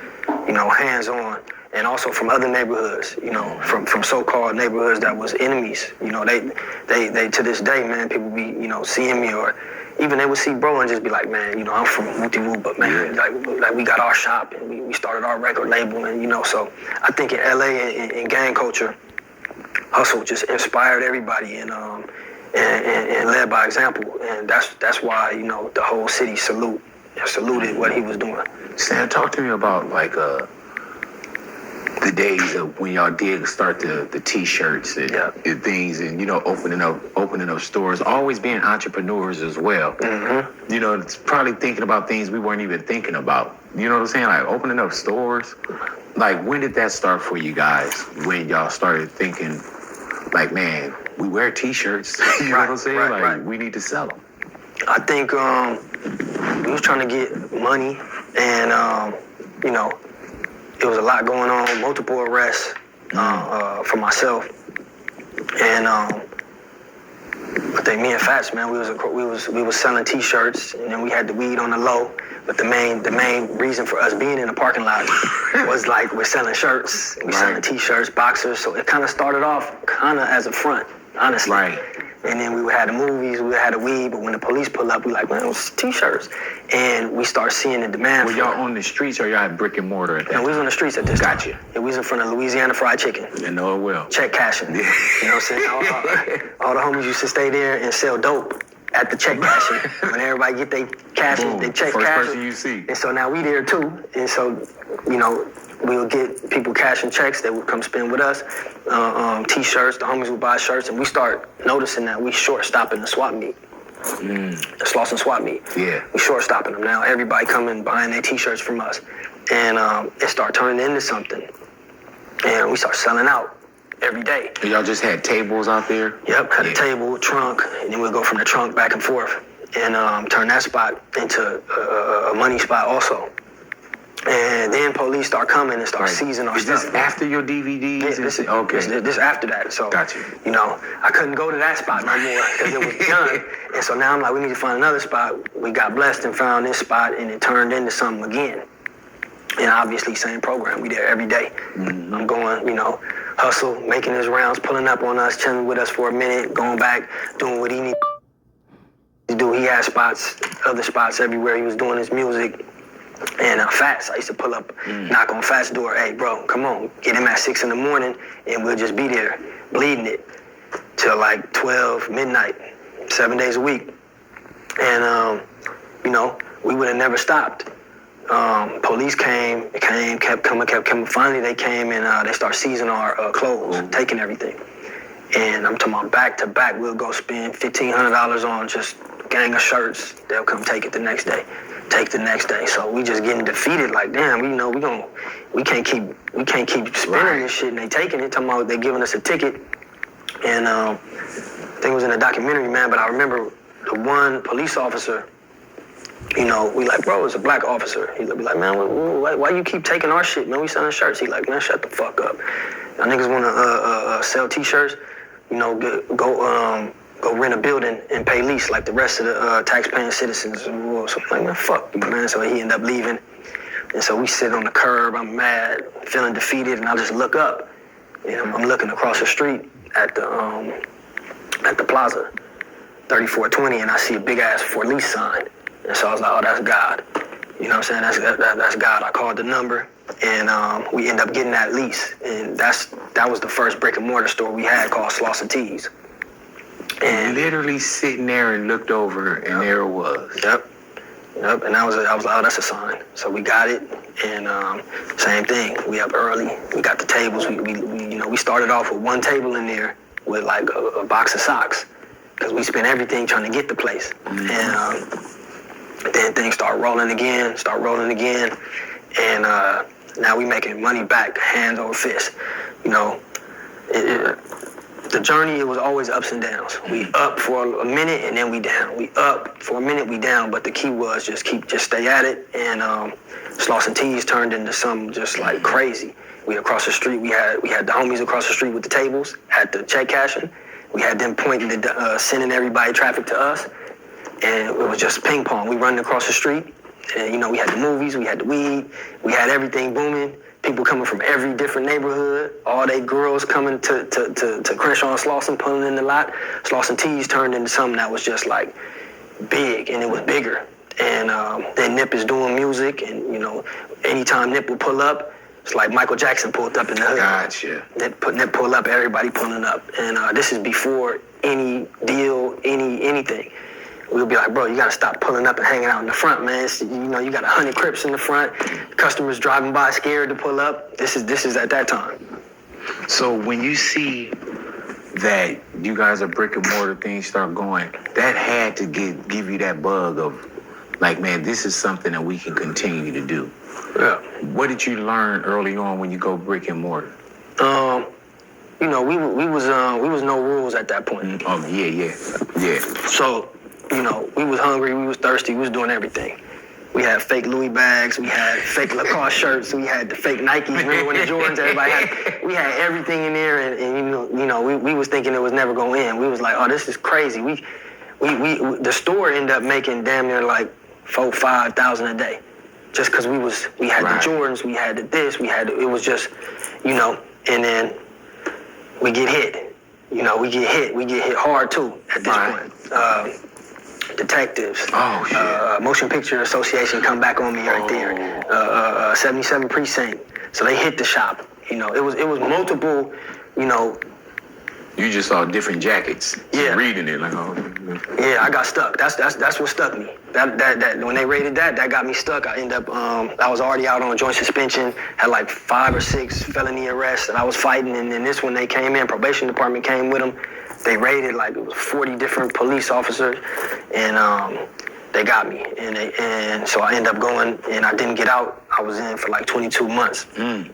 you know, hands-on. And also from other neighborhoods, you know, from so-called neighborhoods that was enemies. You know, they to this day, man, people be, you know, seeing me, or even they would see Bro and just be like, man, you know, I'm from Woo-Woo, but man, like we got our shop and we started our record label, and, you know, so I think in LA in gang culture, Hustle just inspired everybody and led by example, and that's why, you know, the whole city saluted what he was doing. Sam, talk to me about like the days of when y'all did start the T-shirts and things, and, you know, opening up stores, always being entrepreneurs as well. You know, it's probably thinking about things we weren't even thinking about. You know what I'm saying? Like opening up stores. Like, when did that start for you guys? When y'all started thinking, like, man, we wear T-shirts. You know what I'm saying? Like, we need to sell them. I think we was trying to get money, and you know, it was a lot going on, multiple arrests for myself, and I think me and Fats, man, we was selling T-shirts, and then we had the weed on the low. But the main reason for us being in the parking lot was like we're selling shirts, we're selling T-shirts, boxers. So it kind of started off kind of as a front, honestly. Right. And then we had the movies, we had the weed, but when the police pull up, we like, man, it was T-shirts. And we start seeing the demand. Were y'all on the streets or y'all had brick and mortar at that time? We was on the streets at this time. Gotcha. Yeah, we was in front of Louisiana Fried Chicken. I know it well. Check cashing. You know what I'm saying? All the homies used to stay there and sell dope at the check cashing. When everybody get their cash, they check first cash. person you see. And so now we there too. And so, you know, we would get people cashing checks that would come spend with us. T-shirts, the homies would buy shirts, and we start noticing that we short stopping the swap meet. The Slauson swap meet. Yeah. We short stopping them now. Everybody coming buying their T-shirts from us. And it started turning into something. And we start selling out every day. And y'all just had tables out there? Yep, had a table, trunk, and then we'd go from the trunk back and forth and turn that spot into a money spot also. And then police start coming and start seizing our stuff. Is this after your DVDs? Yeah, this after that. So, Got you. You know, I couldn't go to that spot no more because it was done. And so now I'm like, we need to find another spot. We got blessed and found this spot, and it turned into something again. And obviously, same program. We there every day. Mm-hmm. I'm going, you know, Hustle, making his rounds, pulling up on us, chilling with us for a minute, going back, doing what he needed to do. He had spots, other spots everywhere. He was doing his music. And Fats, I used to pull up, knock on Fats' door. Hey, bro, come on. Get him at 6 in the morning, and we'll just be there, bleeding it till like 12, midnight, 7 days a week. And, you know, we would have never stopped. Police came, kept coming. Finally, they came and they start seizing our clothes, taking everything. And I'm talking about back to back, we'll go spend $1,500 on just a gang of shirts. They'll come take it the next day. Take the next day. So we just getting defeated. Like, damn, you know, we can't keep spending this shit. And they taking it. Talking about they giving us a ticket. And I think it was in a documentary, man. But I remember the one police officer. You know, we like, bro, it's a black officer. He be like, man, why you keep taking our shit, man? We selling shirts. He like, man, shut the fuck up. Y'all niggas want to sell T-shirts. You know, go rent a building and pay lease like the rest of the tax-paying citizens. So I'm like, man, fuck you, man. So he ended up leaving. And so we sit on the curb. I'm mad, feeling defeated, and I just look up. And I'm looking across the street at the plaza, 3420, and I see a big-ass for lease sign. And so I was like, oh, that's God. You know what I'm saying? That's God. I called the number, and we ended up getting that lease. And that was the first brick-and-mortar store we had called Slauson Tees. And literally sitting there and looked over, and there it was. Yep. And I was like, oh, that's a sign. So we got it, and same thing. We up early. We got the tables. We started off with one table in there with like a box of socks, because we spent everything trying to get the place. And then things start rolling again, and now we making money back, hands over fist. You know, the journey, it was always ups and downs. We up for a minute and then we down. We up for a minute, we down. But the key was just stay at it. And Slauson Tees turned into something just like crazy. We across the street, we had the homies across the street with the tables, had the check cashing. We had them pointing, sending everybody traffic to us. And it was just ping pong. We running across the street. And, you know, we had the movies, we had the weed, we had everything booming. People coming from every different neighborhood. All they girls coming to Crenshaw and Slauson, pulling in the lot. Slauson Tees turned into something that was just like big, and it was bigger. And then Nip is doing music, and, you know, anytime Nip would pull up, it's like Michael Jackson pulled up in the hood. Gotcha. Nip pull up, everybody pulling up. And this is before any deal, anything. We'll be like, bro, you gotta stop pulling up and hanging out in the front, man. You know, you got 100 Crips in the front. Customers driving by scared to pull up. This is at that time. So when you see that you guys are brick and mortar, things start going, that had to give you that bug of like, man, this is something that we can continue to do. Yeah. What did you learn early on when you go brick and mortar? You know, we was no rules at that point. Oh yeah. So, you know, we was hungry, we was thirsty, we was doing everything. We had fake Louis bags. We had fake Lacoste shirts. We had the fake Nikes. Remember when the Jordans? Everybody had. We had everything in there, and we was thinking it was never gonna end. We was like, oh, this is crazy. We the store ended up making damn near like 4,000-5,000 a day, just because we had Right. the Jordans, we had the this, it was just, and then we get hit. We get hit hard too at this Right. point. Detectives. Oh, shit. Motion Picture Association come back on me right there. 77 precinct. So they hit the shop. It was multiple. You just saw different jackets. Yeah. Reading it like, oh. Yeah, I got stuck. That's what stuck me. That when they raided that got me stuck. I ended up I was already out on joint suspension, had like 5 or 6 felony arrests, and I was fighting. And then this one they came in, probation department came with them. They raided like it was 40 different police officers, and they got me. And so I ended up going, and I didn't get out. I was in for like 22 months. And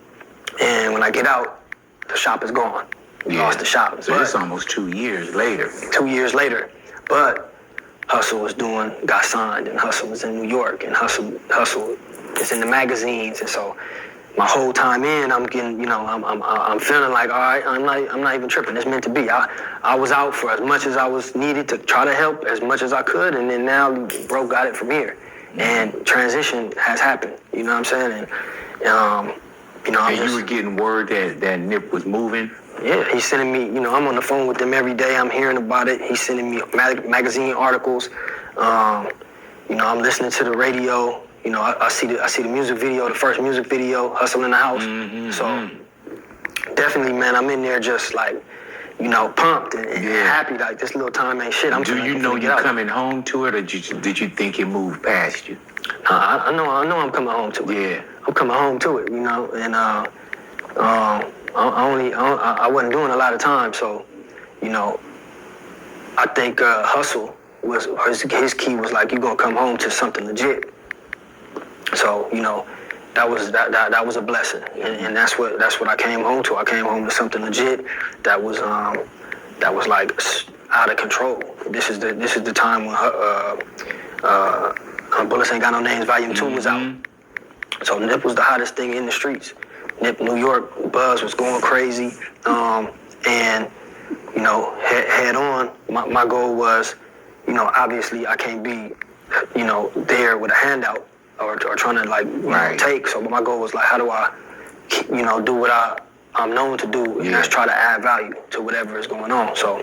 when I get out, the shop is gone. We lost the shop. So it's almost 2 years later. 2 years later. But Hustle got signed, and Hustle was in New York, and Hustle is in the magazines. And so my whole time in, I'm getting, I'm feeling like, all right, I'm not even tripping. It's meant to be. I was out for as much as I was needed to try to help as much as I could, and then now bro got it from here. And transition has happened. You know what I'm saying? And You were getting word that Nip was moving. Yeah, he's sending me, I'm on the phone with them every day. I'm hearing about it. He's sending me magazine articles. I'm listening to the radio. I see the music video, the first music video, Hustle in the House. So definitely, man, I'm in there just like, pumped and happy. Like this little time ain't shit. Do you know you coming home to it, or did you think it moved past you? I know I'm coming home to it. Yeah. I'm coming home to it, and I wasn't doing a lot of time, so, I think Hustle was his key was like, you gonna come home to something legit. So, that was a blessing, and that's what I came home to. I came home to something legit that was like out of control. This is the time when Bullets Ain't Got No Names Volume 2 was out. So Nip was the hottest thing in the streets. Nip, New York, buzz was going crazy. And, head on, my goal was, obviously I can't be, there with a handout or trying to take. So my goal was like, how do I, do what I'm known to do, and that's try to add value to whatever is going on. So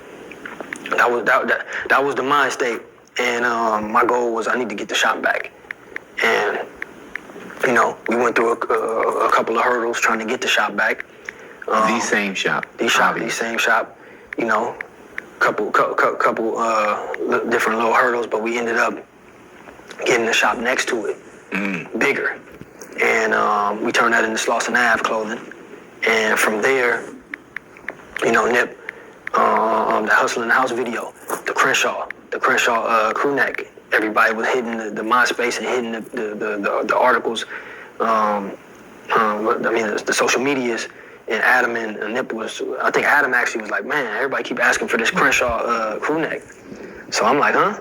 that was the mind state. And my goal was I need to get the shop back. And, we went through a couple of hurdles trying to get the shop back. The same shop. The same shop. Couple different little hurdles, but we ended up getting the shop next to it, bigger. And we turned that into Slauson Ave clothing. And from there, Nip, the Hustle in the House video, the Crenshaw crew neck. Everybody was hitting the MySpace and hitting the articles, the social medias. And Adam and Nip I think Adam actually was like, man, everybody keep asking for this Crenshaw crew neck. So I'm like, huh?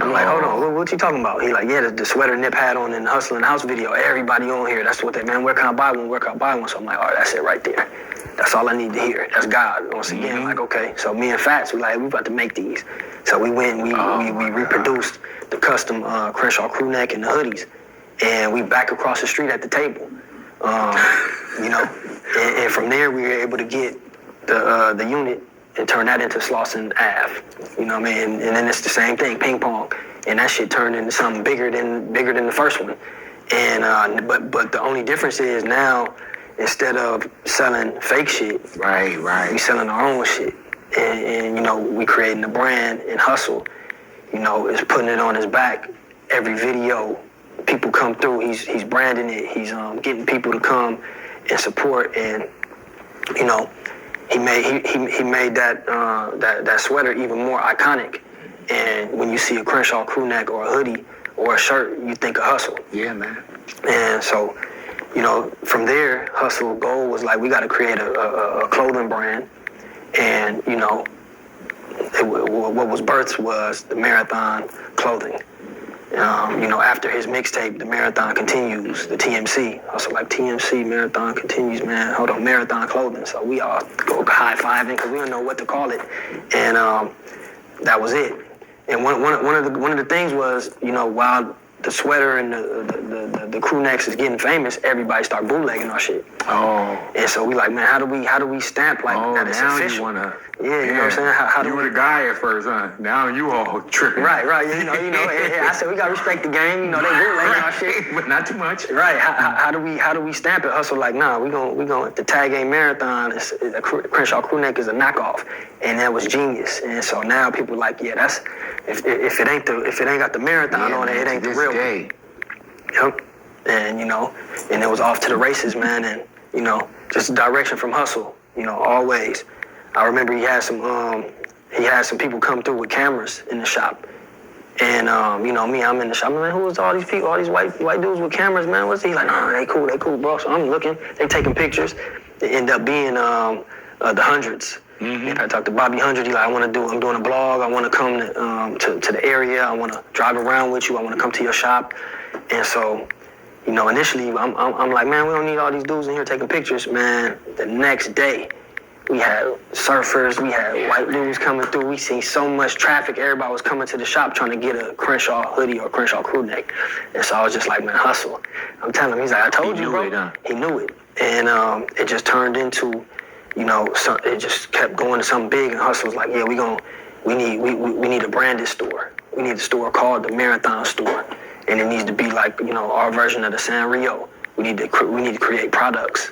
I'm like, hold on, what you talking about? He like, yeah, the sweater Nip had on in the Hustle in the House video. Everybody on here, that's what they, man, where can I buy one? Where can I buy one? So I'm like, all right, that's it right there. That's all I need to hear. That's God. Once again, like, okay. So me and Fats were like, we about to make these. So we went, we reproduced the custom Crenshaw crew neck and the hoodies. And we back across the street at the table. And from there we were able to get the unit and turn that into Slauson Ave. You know what I mean? And then it's the same thing, ping pong. And that shit turned into something bigger than the first one. And but the only difference is now, instead of selling fake shit, we selling our own shit. And we creating a brand, and Hustle, is putting it on his back. Every video, people come through, he's branding it, he's getting people to come and support, and he made that sweater even more iconic. And when you see a Crenshaw crew neck or a hoodie or a shirt, you think of Hustle. Yeah, man. And so, from there, Hustle goal was like, we got to create a clothing brand. And, what was birthed was the Marathon clothing. After his mixtape, The Marathon Continues, the TMC. Also like TMC, Marathon Continues, man. Hold on, Marathon Clothing. So we all go high-fiving because we don't know what to call it. And that was it. And one of the things was, while the sweater and the crew necks is getting famous, everybody start bootlegging our shit. Oh. And so we like, man, how do we stamp like that it's now official? You wanna, yeah, you know what I'm saying? How do You we, were the guy at first, huh? Now you all tripping. Right. I said we gotta respect the game. They bootlegging our shit. but not too much. Right. How do we stamp it? Hustle like, nah, we gon' the Tag A Marathon is a Crenshaw crew neck is a knockoff, and that was genius. And so now people like, yeah, that's if it ain't got the marathon on it, it ain't the real day. Yep. And and it was off to the races, man. And just direction from Hustle, always. I remember he had some people come through with cameras in the shop. And me, I'm in the shop. I'm like, who was all these people, all these white dudes with cameras, man? What's he like? Nah, they cool, bro. So I'm looking, they taking pictures. They end up being the hundreds. Mm-hmm. I talked to Bobby Hundred. I'm doing a blog. I want to come to the area. I want to drive around with you. I want to come to your shop. And so, initially I'm like, man, we don't need all these dudes in here taking pictures, man. The next day, we had surfers, we had white dudes coming through. We seen so much traffic. Everybody was coming to the shop trying to get a Crenshaw hoodie or Crenshaw crew neck. And so I was just like, man, Hustle. I'm telling him, he's like, I told you, bro. He knew it. And it just turned into, it just kept going to something big. And Hustle was like, yeah, we need a branded store. We need a store called the Marathon Store. And it needs to be like, our version of the Sanrio. We need to create products.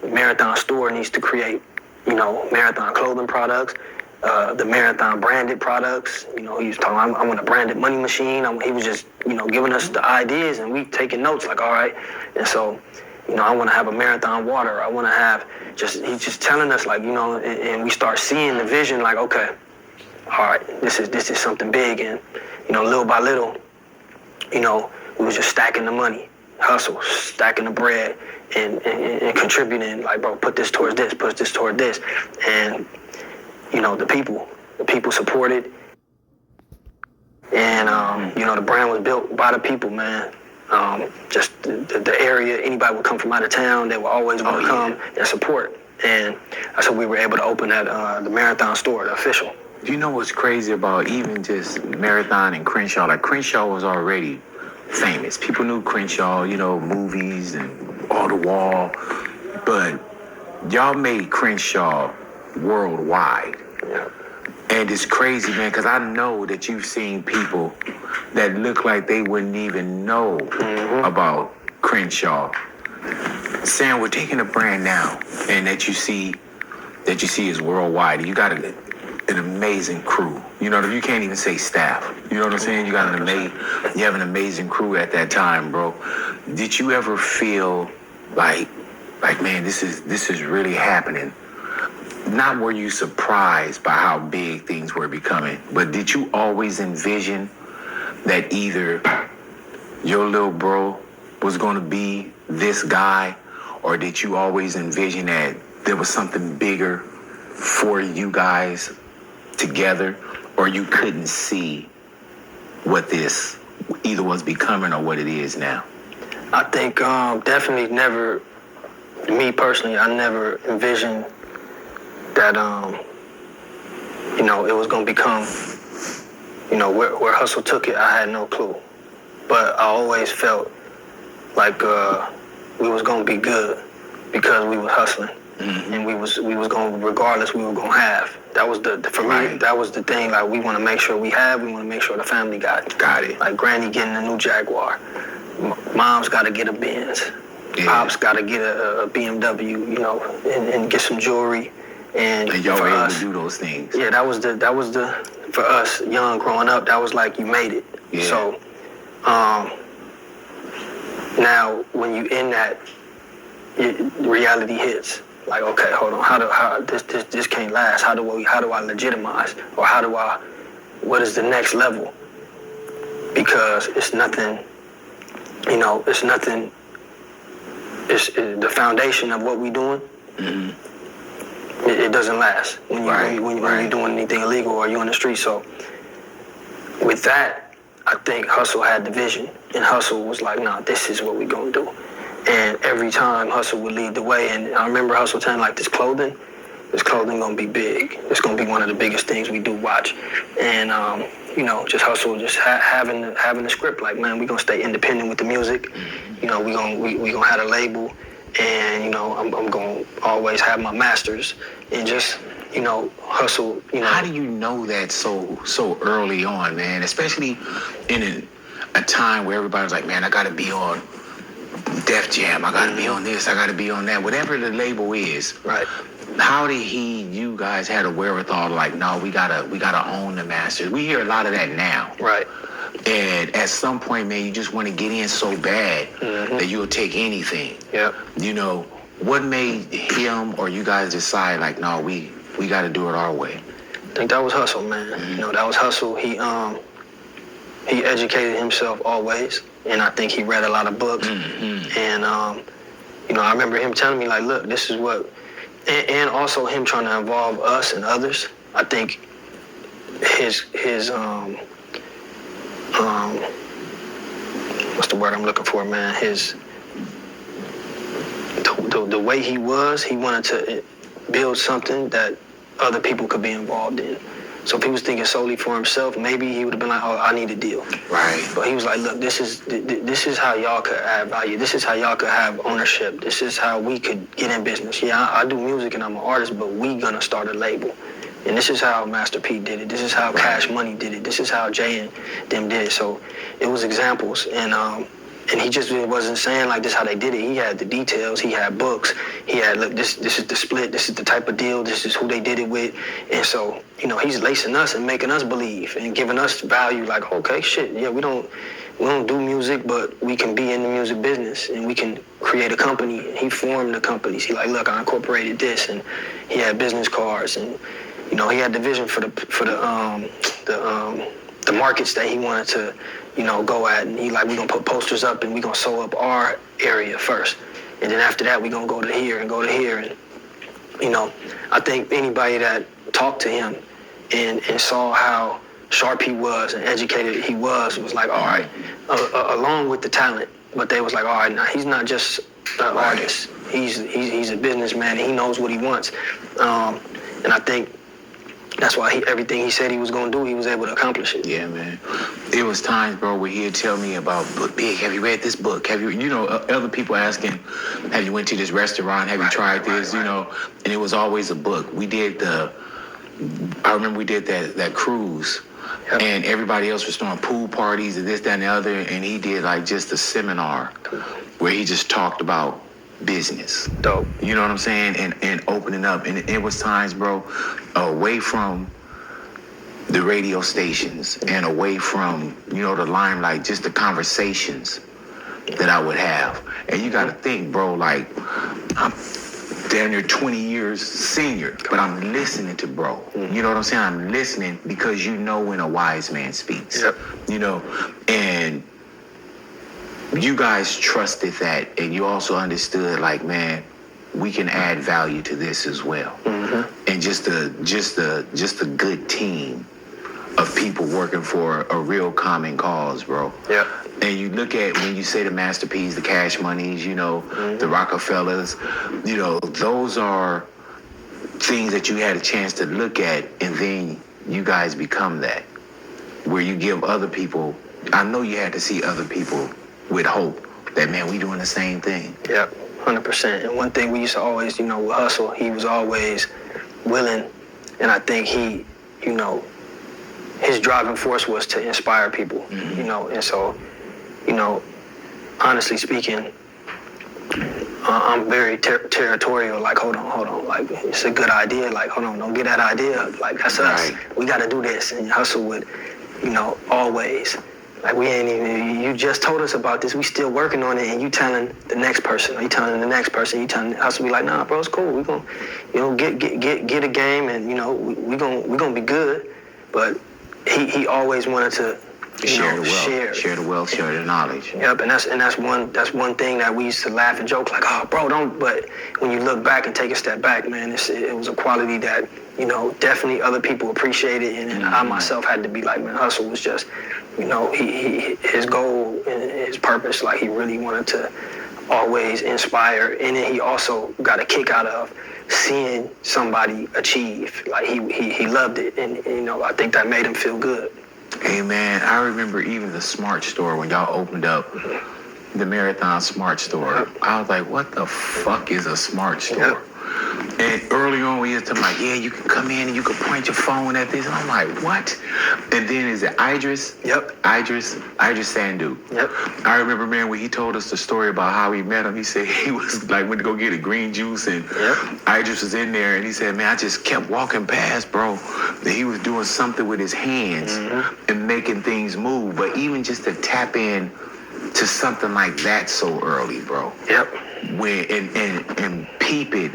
The Marathon Store needs to create Marathon clothing products, the Marathon branded products. He was talking, I want a branded money machine. He was just, giving us the ideas, and we taking notes like, all right. And so, I want to have a Marathon water. I want to have he's just telling us like, and we start seeing the vision like, okay, all right, this is something big. And, little by little, we was just stacking the money. Hustle, stacking the bread, and contributing, like, bro, put this towards this, put this toward this. And, the people supported. And, the brand was built by the people, man. Just the area, anybody would come from out of town, they would always want to come and support. And that's what we were able to open at the Marathon Store, the official. You know what's crazy about even just Marathon and Crenshaw? Like, Crenshaw was already famous. People knew Crenshaw, movies and all the wall. But y'all made Crenshaw worldwide. Yeah. And it's crazy, man, because I know that you've seen people that look like they wouldn't even know about Crenshaw. Sam, we're taking a brand now, and that you see is worldwide. You got an amazing crew. You can't even say staff. You know what I'm saying? You have an amazing crew at that time, bro. Did you ever feel like, man, this is really happening? Not were you surprised by how big things were becoming, but did you always envision that either your little bro was going to be this guy, or did you always envision that there was something bigger for you guys together, or you couldn't see what this either was becoming or what it is now? I think definitely never, me personally, I never envisioned that, it was going to become, where Hustle took it, I had no clue. But I always felt like we was going to be good because we was hustling. Mm-hmm. And we was going, regardless, we were going to have. That was for me, that was the thing. Like, we want to make sure we have, we want to make sure the family got it. Like, Granny getting a new Jaguar. Mom's got to get a Benz. Yeah. Pops got to get a BMW, and get some jewelry. And y'all were able to do those things. Yeah, that was the for us young growing up. That was like, you made it. Yeah. So, now when you in that, reality hits. Like, okay, hold on. How this can't last? How do I legitimize? Or what is the next level? Because it's nothing. It's nothing. It's the foundation of what we doing. Mm-hmm. It doesn't last when you're doing anything illegal or you're on the street. So with that, I think Hussle had the vision, and Hussle was like, nah, this is what we gonna do. And every time Hussle would lead the way, and I remember Hussle telling like this clothing gonna be big. It's gonna be one of the biggest things we do watch. And just Hussle, just having the script like, man, we gonna stay independent with the music. We gonna have a label, and I'm gonna always have my masters, and just Hussle. How do you know that so early on, man? Especially in a time where everybody's like, man, I gotta be on Def Jam, I gotta be on this, I gotta be on that, whatever the label is. Right. How did you guys had a wherewithal like, no, we gotta own the masters? We hear a lot of that now. Right. And at some point, man, you just want to get in so bad that you'll take anything. Yep. What made him or you guys decide like, no, we got to do it our way? I think that was Hussle, man. That was Hussle. He educated himself always, and I think he read a lot of books. And I remember him telling me like, look, this is what, and also him trying to involve us and others. I think his what's the word I'm looking for, man? The way he wanted to build something that other people could be involved in. So if he was thinking solely for himself, maybe he would have been like, oh, I need a deal. Right. But he was like, look, this is how y'all could add value. This is how y'all could have ownership. This is how we could get in business. Yeah, I do music and I'm an artist, but we gonna start a label. And this is how Master P did it. This is how Cash Money did it. This is how Jay and them did it. So it was examples. And he just wasn't saying like this how they did it. He had the details. He had books. He had, look, this is the split. This is the type of deal. This is who they did it with. And so, he's lacing us and making us believe and giving us value like, okay, shit, yeah, we don't do music, but we can be in the music business and we can create a company. He formed the companies. He like, look, I incorporated this, and he had business cards, and he had the vision for the markets that he wanted to go at, and he like, we gonna put posters up and we gonna sew up our area first, and then after that we gonna go to here and go to here. And I think anybody that talked to him and saw how sharp he was and educated he was like, all right, along with the talent, but they was like, all right, now he's not just an artist, he's a businessman, and he knows what he wants. And I think that's why everything he said he was going to do, he was able to accomplish it. Yeah, man. There was times, bro, where he'd tell me about, Big, have you read this book? Have you, other people asking, have you went to this restaurant? Have you tried this? And it was always a book. I remember we did that cruise, and everybody else was throwing pool parties and this, that, and the other, and he did like just a seminar where he just talked about business. Dope. You know what I'm saying? And opening up. And it was times, bro, away from the radio stations and away from, the limelight, just the conversations that I would have. And you got to think, bro, like, I'm damn near 20 years senior, but I'm listening to bro. You know what I'm saying? I'm listening because when a wise man speaks. Yep. And you guys trusted that, and you also understood, like, man, we can add value to this as well. And just a good team of people working for a real common cause, bro. Yeah. And you look at when you say the Master P's, the Cash Moneys, the Rockefellers, those are things that you had a chance to look at, and then you guys become that, where you give other people. I know you had to see other people with hope that, man, we doing the same thing. Yep, 100%. And one thing we used to always, with Hussle, he was always willing, and I think he, his driving force was to inspire people, and so, honestly speaking, I'm very territorial, like, hold on, like, it's a good idea, like, hold on, don't get that idea, like, that's us, we gotta do this. And Hussle would, always, like, we ain't even, you just told us about this, we still working on it, and you telling the next person, or you telling the next person, you telling Hussle, be like, nah, bro, it's cool, we gonna, get a game, and, we gonna be good. But he always wanted to Share the wealth. Share the wealth. Share the knowledge. Yep, and that's one thing that we used to laugh and joke like, oh, bro, don't. But when you look back and take a step back, man, it was a quality that definitely other people appreciated, and I myself had to be like, man, Hussle was just, his goal and his purpose, like he really wanted to always inspire, and then he also got a kick out of seeing somebody achieve. Like he loved it, and I think that made him feel good. Hey man, I remember even the Smart Store when y'all opened up the Marathon Smart Store. I was like, what the fuck is a Smart Store? Yep. And early on, we used to like, yeah, you can come in and you can point your phone at this. And I'm like, what? And then is it Idris? Yep. Idris Sandu. Yep. I remember, man, when he told us the story about how he met him, he said he was like, went to go get a green juice and Idris was in there and he said, man, I just kept walking past, bro. That he was doing something with his hands and making things move. But even just to tap in to something like that so early, bro. Yep. Where and peep it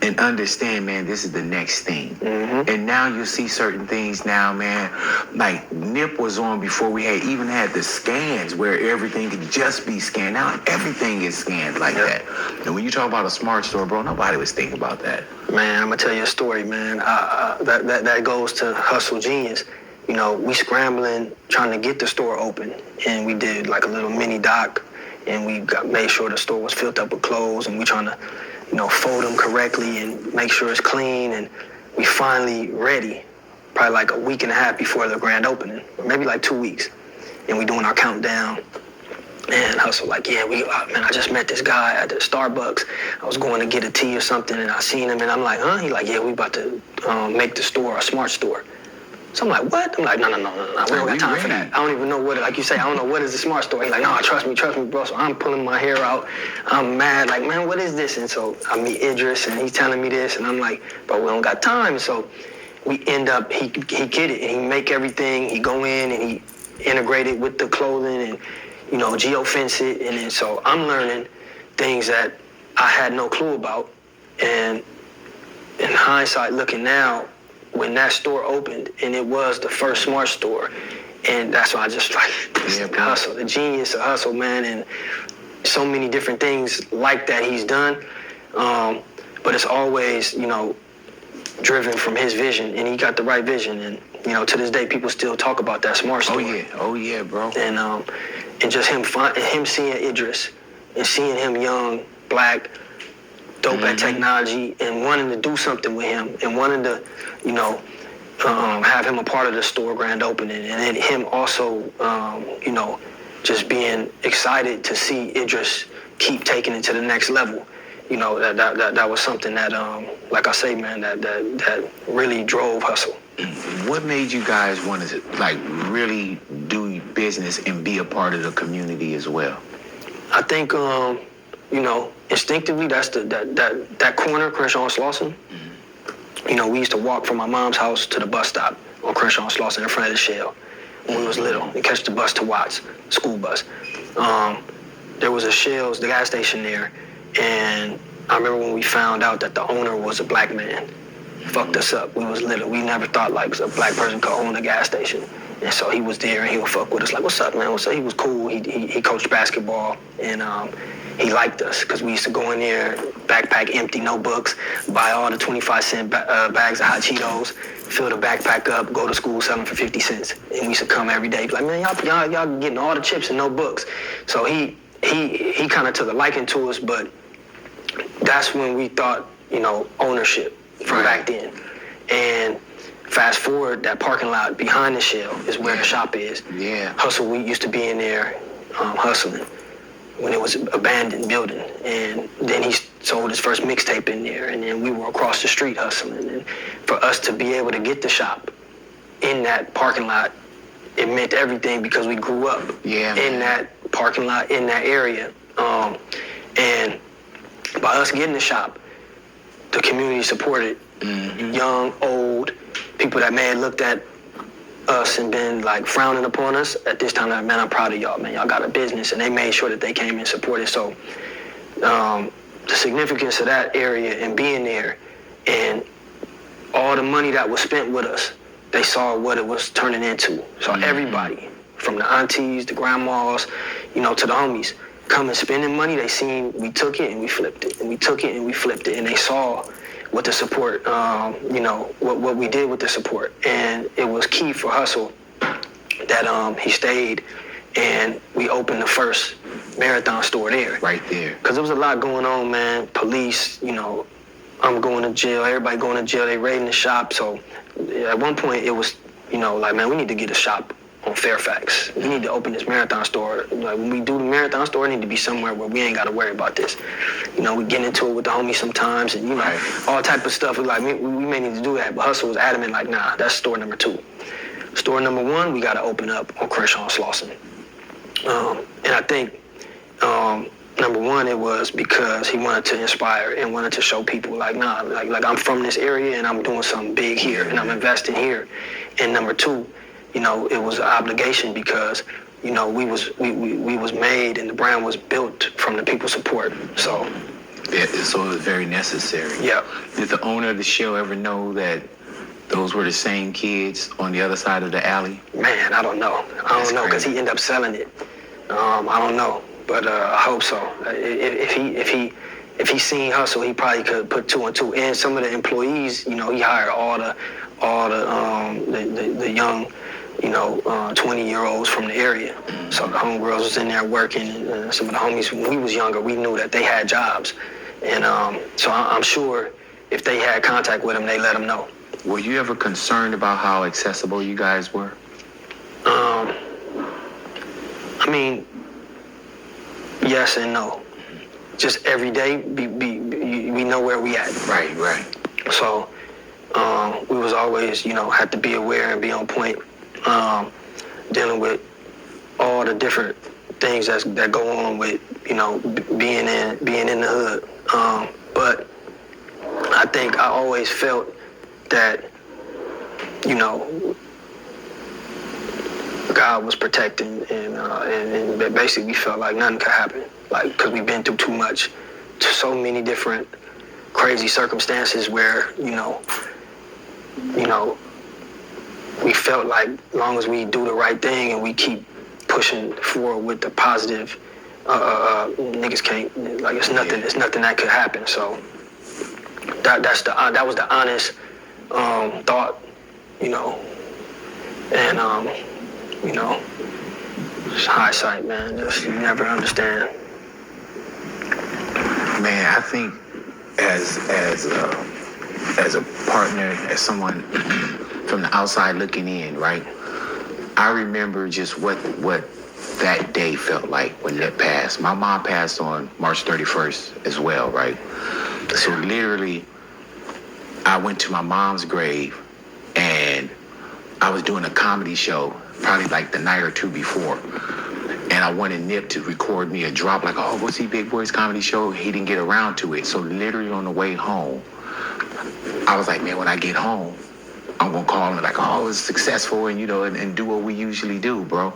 and understand, man, this is the next thing. And now you see certain things now, man. Like Nip was on before we even had the scans where everything could just be scanned. Now everything is scanned like that. And when you talk about a Smart Store, bro, nobody was thinking about that. Man, I'm gonna tell you a story, man. That goes to Hustle Genius. We scrambling, trying to get the store open, and we did like a little mini doc, and we made sure the store was filled up with clothes, and we trying to, fold them correctly and make sure it's clean, and we finally ready, probably like a week and a half before the grand opening, or maybe like 2 weeks, and we doing our countdown. And Hustle like, yeah, man, I just met this guy at the Starbucks. I was going to get a tea or something, and I seen him, and I'm like, huh? He like, yeah, we about to make the store a Smart Store. So I'm like, what? I'm like, no, we don't got time for that. I don't even know like you say, I don't know what is the Smart Store. He's like, no, trust me, bro. So I'm pulling my hair out. I'm mad, like, man, what is this? And so I meet Idris, and he's telling me this, and I'm like, bro, we don't got time. So we end up, he get it, and he make everything. He go in, and he integrate it with the clothing, and, geo-fence it. And then so I'm learning things that I had no clue about. And in hindsight, looking now, when that store opened, and it was the first Smart Store, and that's why I just like Hustle, the genius of Hustle, man, and so many different things like that he's done. But it's always, driven from his vision, and he got the right vision. And to this day, people still talk about that Smart Store. Oh yeah, bro. And just him seeing Idris and seeing him young, black, dope at technology, and wanting to do something with him, and wanting to, have him a part of the store grand opening, and then him also, just being excited to see Idris keep taking it to the next level. That was something that, like I say, man, that really drove Hustle. What made you guys want to really do business and be a part of the community as well? I think, instinctively, that's that corner, Crenshaw and Slauson. We used to walk from my mom's house to the bus stop on Crenshaw and Slauson in front of the Shell when we was little, and catch the bus to Watts, school bus. There was a Shell's, the gas station there, and I remember when we found out that the owner was a black man. Fucked us up. We was little. We never thought like a black person could own a gas station. And so he was there, and he would fuck with us like, what's up, man? What's up? He was cool. He coached basketball, and he liked us because we used to go in there, backpack empty, no books, buy all the 25-cent bags of hot Cheetos, fill the backpack up, go to school, sell them for 50 cents. And we used to come every day, be like, man, y'all getting all the chips and no books. So he kind of took a liking to us, but that's when we thought, ownership from back then. And fast forward, that parking lot behind the Shell is where the shop is. Yeah. Hustle, we used to be in there hustling when it was an abandoned building. And then he sold his first mixtape in there, and then we were across the street hustling. And for us to be able to get the shop in that parking lot, it meant everything because we grew up in that parking lot, in that area. And by us getting the shop, the community supported young, old, people that may have looked at us and been like frowning upon us. At this time, like, man, I'm proud of y'all, man. Y'all got a business, and they made sure that they came and supported. So the significance of that area and being there, and all the money that was spent with us, they saw what it was turning into. So everybody, from the aunties, the grandmas, you know, to the homies, coming spending money. They seen we took it and we flipped it, and we took it and we flipped it, and they saw what the support, you know, what we did with the support, and it was key for Hussle that he stayed, and we opened the first marathon store there. Right there. Because there was a lot going on, man. Police, you know, I'm going to jail, everybody going to jail, they raiding the shop. So at one point it was, you know, like, man, we need to get a shop on Fairfax. We need to open this marathon store. Like, when we do the marathon store, it need to be somewhere where we ain't got to worry about this. You know, we get into it with the homies sometimes, and, you know, all type of stuff. We like, we may need to do that, but Hussle was adamant, like, nah, that's store number 2. Store number 1, we got to open up on Crenshaw and Slauson. And I think, number 1, it was because he wanted to inspire and wanted to show people, like, nah, like I'm from this area and I'm doing something big here and I'm investing here. And number 2, you know, it was an obligation because, you know, we was made and the brand was built from the people's support. So yeah, so it was very necessary. Yeah. Did the owner of the show ever know that those were the same kids on the other side of the alley? Man, I don't know. I don't know, because he ended up selling it. I don't know, but I hope so. If he seen Hussle, he probably could put 2 and 2. And some of the employees, you know, he hired all the young, you know, 20-year-olds from the area. So the homegirls was in there working, and some of the homies, when we was younger, we knew that they had jobs. And so I'm sure if they had contact with him, they let him know. Were you ever concerned about how accessible you guys were? I mean, yes and no. Just every day, we know where we at. Right. So we was always, you know, had to be aware and be on point, dealing with all the different things that go on with, you know, being in the hood. But I think I always felt that, you know, God was protecting, and basically we felt like nothing could happen, like, because we've been through too much, so many different crazy circumstances where, you know, we felt like as long as we do the right thing and we keep pushing forward with the positive, niggas can't, like, it's nothing that could happen. So that was the honest thought, you know, and you know, it's hindsight, man. Just you never understand. Man, I think as a partner, as someone from the outside looking in, right? I remember just what that day felt like when Nip passed. My mom passed on March 31st as well, right? So literally, I went to my mom's grave and I was doing a comedy show probably like the night or 2 before. And I wanted Nip to record me a drop, like, oh, go see Big Boy's comedy show. He didn't get around to it. So literally on the way home, I was like, man, when I get home, I'm gonna call him like, oh, it was successful, and, you know, and do what we usually do, bro.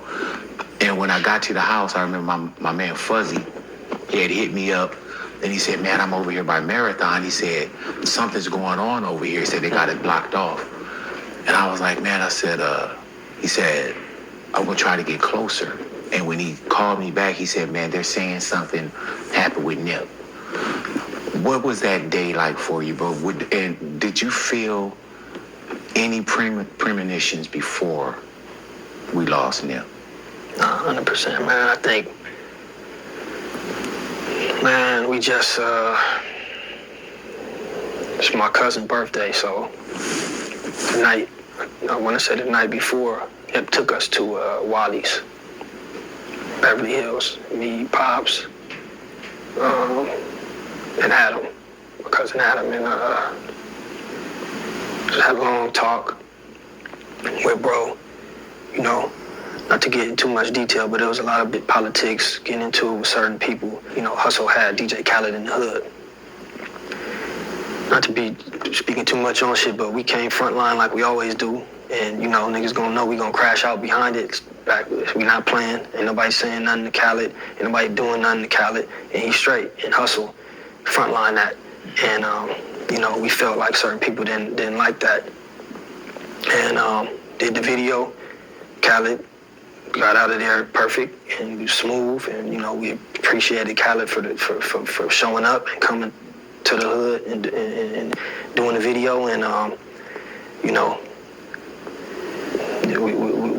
And when I got to the house, I remember my man Fuzzy, he had hit me up, and he said, man, I'm over here by Marathon. He said, something's going on over here. He said, they got it blocked off. And I was like, man, I said, he said, I'm gonna try to get closer. And when he called me back, he said, man, they're saying something happened with Nip. What was that day like for you, bro? And did you feel any premonitions before we lost Nip? 100%, man. I think, man, we just, it's my cousin's birthday, so I want to say the night before, Nip took us to Wally's, Beverly Hills, me, Pops, and Adam, my cousin Adam, and just had a long talk with bro, you know, not to get into too much detail, but there was a lot of big politics getting into it with certain people. You know, Hussle had DJ Khaled in the hood. Not to be speaking too much on shit, but we came frontline like we always do. And, you know, niggas gonna know we gonna crash out behind it. We not playing. Ain't nobody saying nothing to Khaled. Ain't nobody doing nothing to Khaled. And he's straight. And Hussle frontline that. And, you know, we felt like certain people didn't like that. And did the video. Khaled got out of there perfect and smooth, and you know, we appreciated Khaled for showing up and coming to the hood and doing the video, and you know,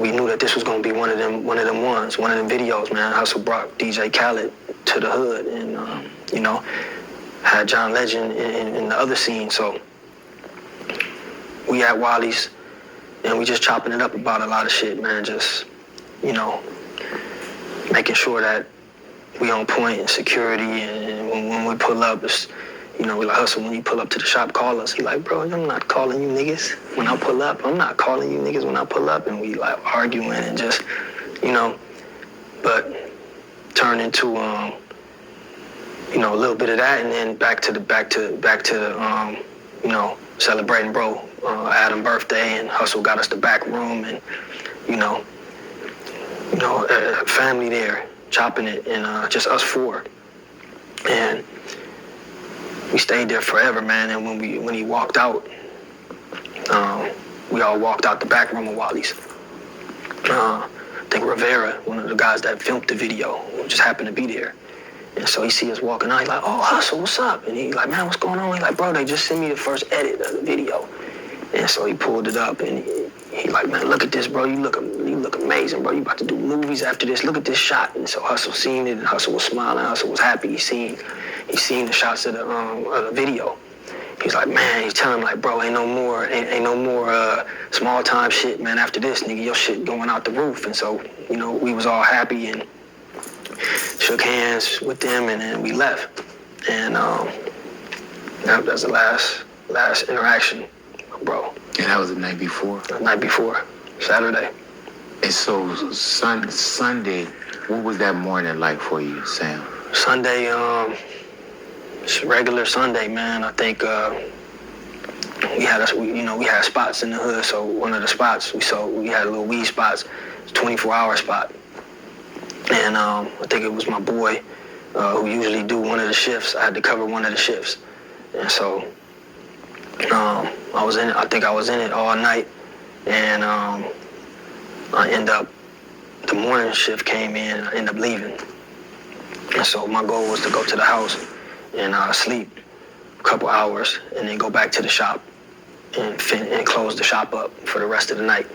we knew that this was gonna be one of them videos, man. Hussle brought DJ Khaled to the hood, and you know, had John Legend in the other scene. So we at Wally's, and we just chopping it up about a lot of shit, man. Just, you know, making sure that we on point in security, and when we pull up, it's, you know, we like, Hussle, when you pull up to the shop, call us. He like, bro, I'm not calling you niggas when I pull up. I'm not calling you niggas when I pull up. And we like arguing and just, you know, but turn into, you know, a little bit of that, and then back to the, you know, celebrating bro Adam's birthday, and Hussle got us the back room, and you know, family there chopping it, and just us four, and we stayed there forever, man. And when he walked out, we all walked out the back room of Wally's. I think Rivera, one of the guys that filmed the video, just happened to be there. And so he see us walking out, he like, oh, Hussle, what's up? And he like, man, what's going on? He like, bro, they just sent me the first edit of the video. And so he pulled it up, and he like, man, look at this, bro. You look amazing, bro. You about to do movies after this. Look at this shot. And so Hussle seen it, and Hussle was smiling. Hussle was happy. He seen the shots of the video. He's like, man, he's telling him like, bro, ain't no more small time shit, man. After this, nigga, your shit going out the roof. And so, you know, we was all happy and shook hands with them, and then we left. And that was the last interaction, bro. And that was the night before? The night before, Saturday. And so Sunday, what was that morning like for you, Sam? Sunday, it's a regular Sunday, man. I think we had spots in the hood. So one of the spots we had a little weed spots. It's a 24-hour spot. And I think it was my boy who usually do one of the shifts. I had to cover one of the shifts. And so I think I was in it all night. And the morning shift came in, and I ended up leaving. And so my goal was to go to the house and sleep a couple hours, and then go back to the shop and close the shop up for the rest of the night.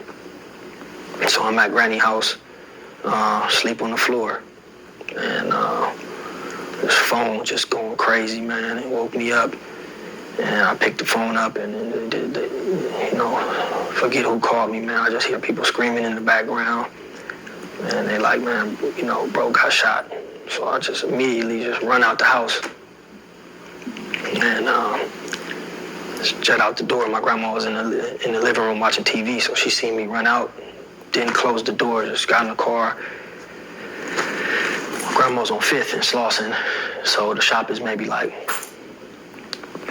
And so I'm at Granny's house, sleep on the floor, and this phone just going crazy, man. It woke me up, and I picked the phone up, and you know, forget who called me, man. I just hear people screaming in the background, and they like, man, you know, bro got shot. So I just immediately just run out the house, and just jet out the door. My grandma was in the living room watching TV, so she seen me run out, didn't close the door, just got in the car. My grandma's on 5th in Slauson, so the shop is maybe like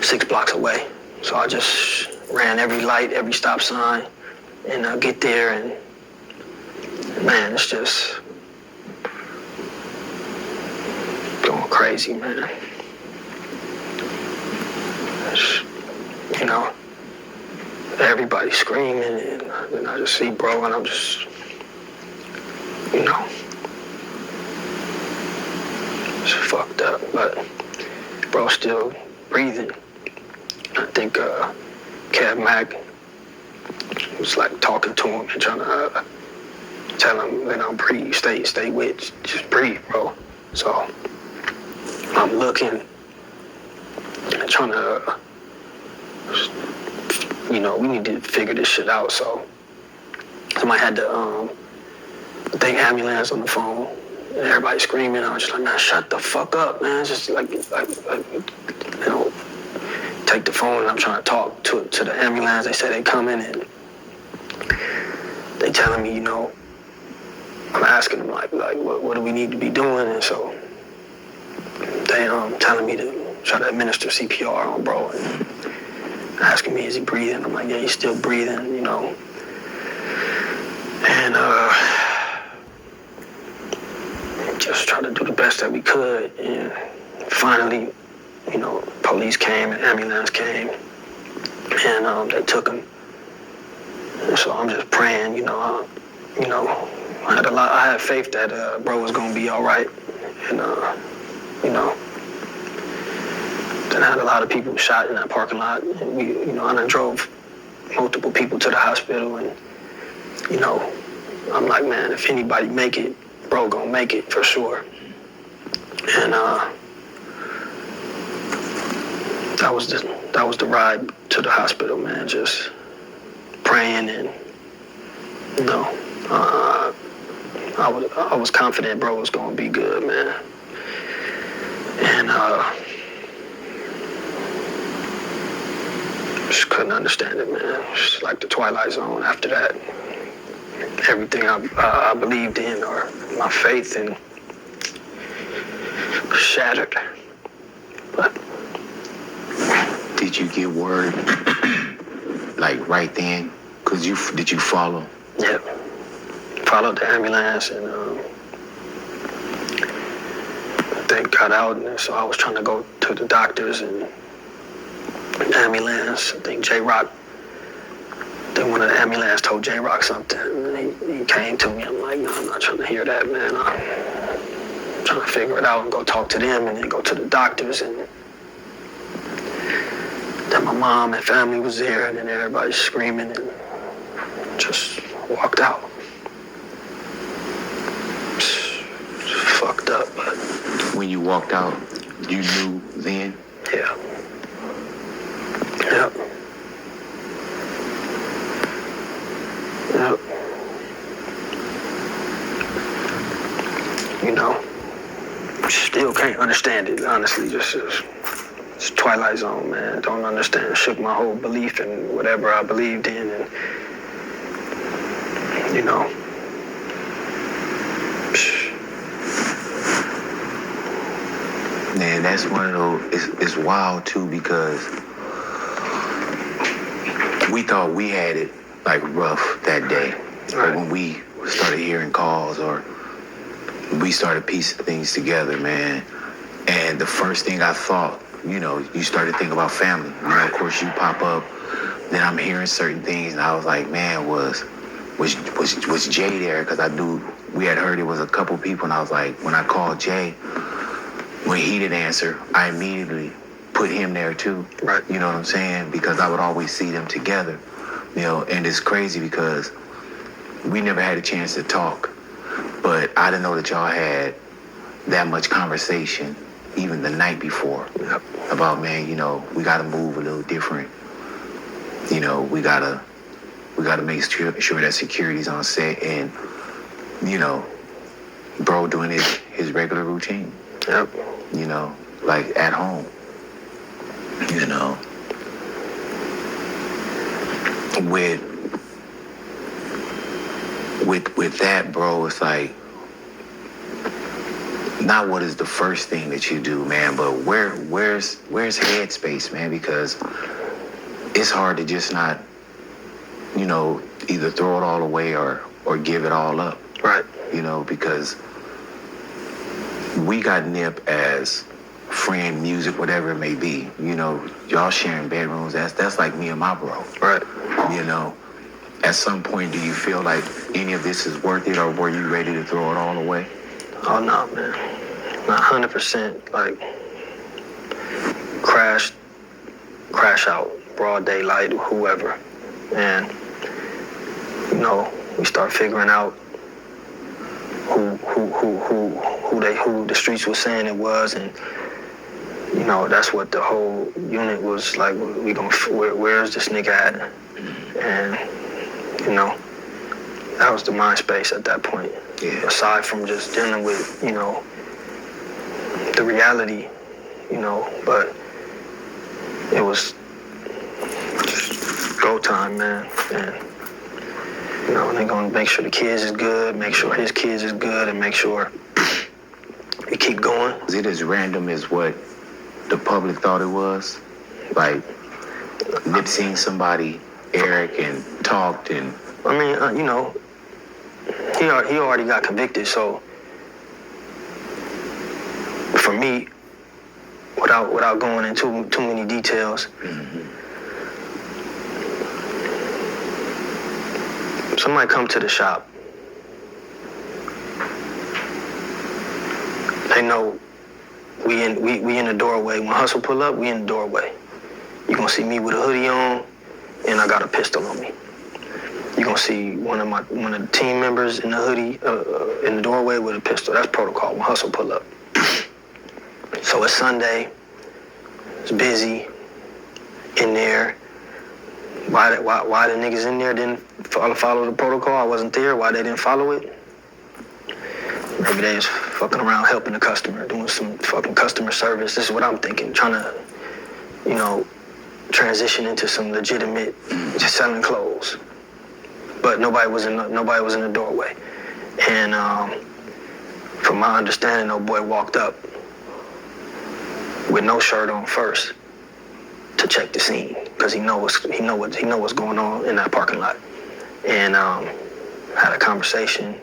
6 blocks away. So I just ran every light, every stop sign, and I get there, and man, it's just going crazy, man. It's, you know, everybody screaming, and I just see bro, and I'm just, you know, it's fucked up, but bro still breathing. I think Kev Mack was like talking to him and trying to tell him, you know, breathe, stay with, just breathe, bro. So I'm looking and trying to, you know, we need to figure this shit out. So somebody had the, I think, ambulance on the phone, and everybody screaming. I was just like, man, shut the fuck up, man. Just like you know, take the phone, and I'm trying to talk to the ambulance. They say they coming, and they telling me, you know, I'm asking them like what do we need to be doing? And so they telling me to try to administer CPR on bro, and asking me, is he breathing? I'm like, yeah, he's still breathing, you know. And just try to do the best that we could. And finally, you know, police came and ambulance came, and they took him. And so I'm just praying, you know, I had faith that bro was gonna be all right, and you know, then I had a lot of people shot in that parking lot, and I done drove multiple people to the hospital, and I'm like, man, if anybody make it, bro gonna make it for sure. And that was the ride to the hospital, man. Just praying, and I was confident bro was gonna be good, man. And just couldn't understand it, man. It's like the Twilight Zone after that. Everything I believed in, or my faith in, shattered. But did you get word like right then? Did you follow? Yeah, followed the ambulance, and they got out, and so I was trying to go to the doctors and the ambulance. I think J-Rock. Then one of the ambulance told J-Rock something, and he came to me. I'm like, no, I'm not trying to hear that, man. I'm trying to figure it out and go talk to them, and then go to the doctors. And then my mom and family was there, and then everybody screaming, and just walked out. Just fucked up, but when you walked out, you knew then? Yeah. Yep. Yep. Still can't understand it, honestly. Just it's Twilight Zone, man. Don't understand. Shook my whole belief in whatever I believed in, and Man, that's one of those, it's wild too, because we thought we had it like rough that day. But when we started hearing calls, or we started piecing things together, man, and the first thing I thought, you started thinking about family. Of course you pop up, then I'm hearing certain things, and I was like, man, was Jay there? Because I knew we had heard it was a couple people, and I was like, when I called Jay, when he didn't answer, I immediately put him there too. Right. You know what I'm saying? Because I would always see them together. And it's crazy because we never had a chance to talk, but I didn't know that y'all had that much conversation even the night before. Yep. About, man, we got to move a little different. We got to make sure that security's on set, and bro doing his regular routine. Yep. Like at home. With that, bro, it's like, not what is the first thing that you do, man, but where's headspace, man? Because it's hard to just not, either throw it all away or give it all up. Right. Because we got Nip as friend, music, whatever it may be. Y'all sharing bedrooms. That's like me and my bro. Right. At some point, do you feel like any of this is worth it, or were you ready to throw it all away? Oh no, man. Not 100%. Like crash out, broad daylight, whoever, and we start figuring out who the streets was saying it was, and that's what the whole unit was like. Where's this nigga at? And that was the mind space at that point. Yeah. Aside from just dealing with the reality, but it was just go time, man. And they're gonna make sure the kids is good, make sure his kids is good, and make sure we keep going. Is it as random as what the public thought it was? Like, Nip seeing somebody, Eric, and talked, and I mean, he already got convicted, so for me, without going into too many details, somebody come to the shop They know we in the doorway. When Hustle pull up, we in the doorway. You gonna see me with a hoodie on, and I got a pistol on me. You gonna see one of the team members in the hoodie in the doorway with a pistol. That's protocol when Hustle pull up. So it's Sunday. It's busy in there. Why the niggas in there didn't follow the protocol? I wasn't there. Why they didn't follow it? Maybe they was fucking around helping the customer, doing some fucking customer service. This is what I'm thinking, trying to, transition into some legitimate, just selling clothes. But nobody was in the doorway. And from my understanding, old boy walked up with no shirt on first to check the scene because he know what's going on in that parking lot. And had a conversation.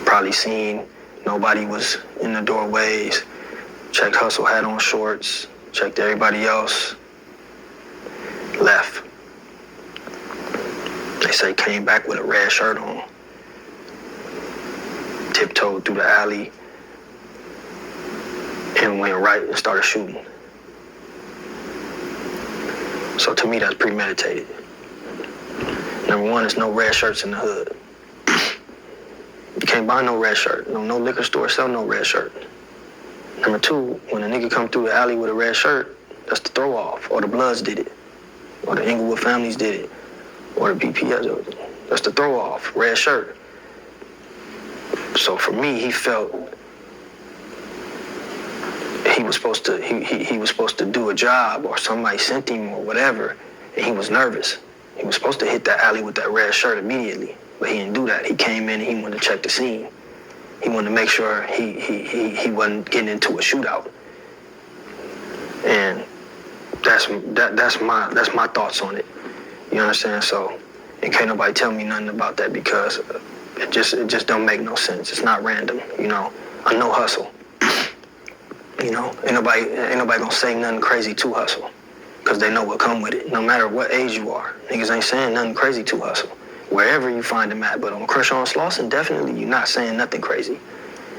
Probably seen nobody was in the doorways. Checked Hustle had on shorts. Checked everybody else. Left. They say came back with a red shirt on. Tiptoed through the alley and went right and started shooting. So to me, that's premeditated. Number one, there's no red shirts in the hood. You can't buy no red shirt. No liquor store sell no red shirt. Number two, when a nigga come through the alley with a red shirt, that's the throw off. Or the Bloods did it. Or the Inglewood families did it. Or the BPS. That's the throw off, red shirt. So for me, he felt he was supposed to do a job, or somebody sent him or whatever, and he was nervous. He was supposed to hit that alley with that red shirt immediately, but he didn't do that. He came in and he wanted to check the scene. He wanted to make sure he wasn't getting into a shootout. And that's my thoughts on it. You understand? So, and can't nobody tell me nothing about that because it just don't make no sense. It's not random. I know Hustle. Ain't nobody gonna say nothing crazy to Hustle, because they know what come with it. No matter what age you are, niggas ain't saying nothing crazy to Hustle, wherever you find him at. But on Crenshaw and Slauson, definitely you're not saying nothing crazy.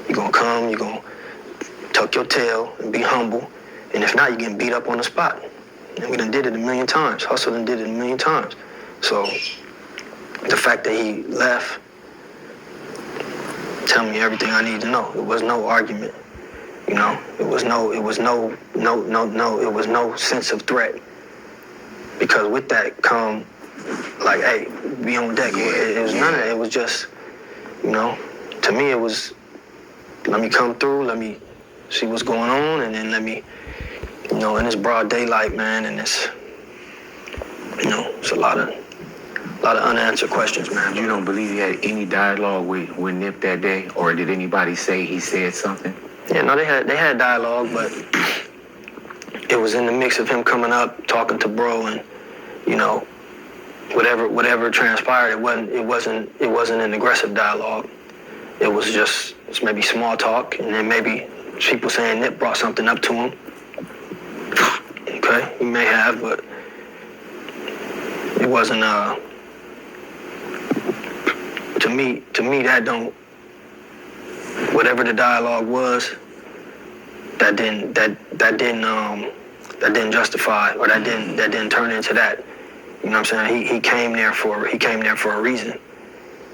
You're gonna come, you're gonna tuck your tail and be humble, and if not, you're getting beat up on the spot. And we done did it a million times. Hustle done did it a million times. So the fact that he left tell me everything I need to know. It was no argument. It was no sense of threat. Because with that come, like, hey, be on deck. It was none of that. It was just, to me it was, let me come through, let me see what's going on, and then let me, in this broad daylight, man, and it's, it's a lot of unanswered questions, man. You don't believe he had any dialogue with Nip that day, or did anybody say he said something? Yeah, no, they had dialogue, but it was in the mix of him coming up, talking to bro, and whatever transpired, it wasn't an aggressive dialogue. It was just maybe small talk, and then maybe people saying Nip brought something up to him. Okay, he may have, but it wasn't. To me, that don't. Whatever the dialogue was, that didn't justify, or that didn't turn into that. You know what I'm saying? He came there for a reason,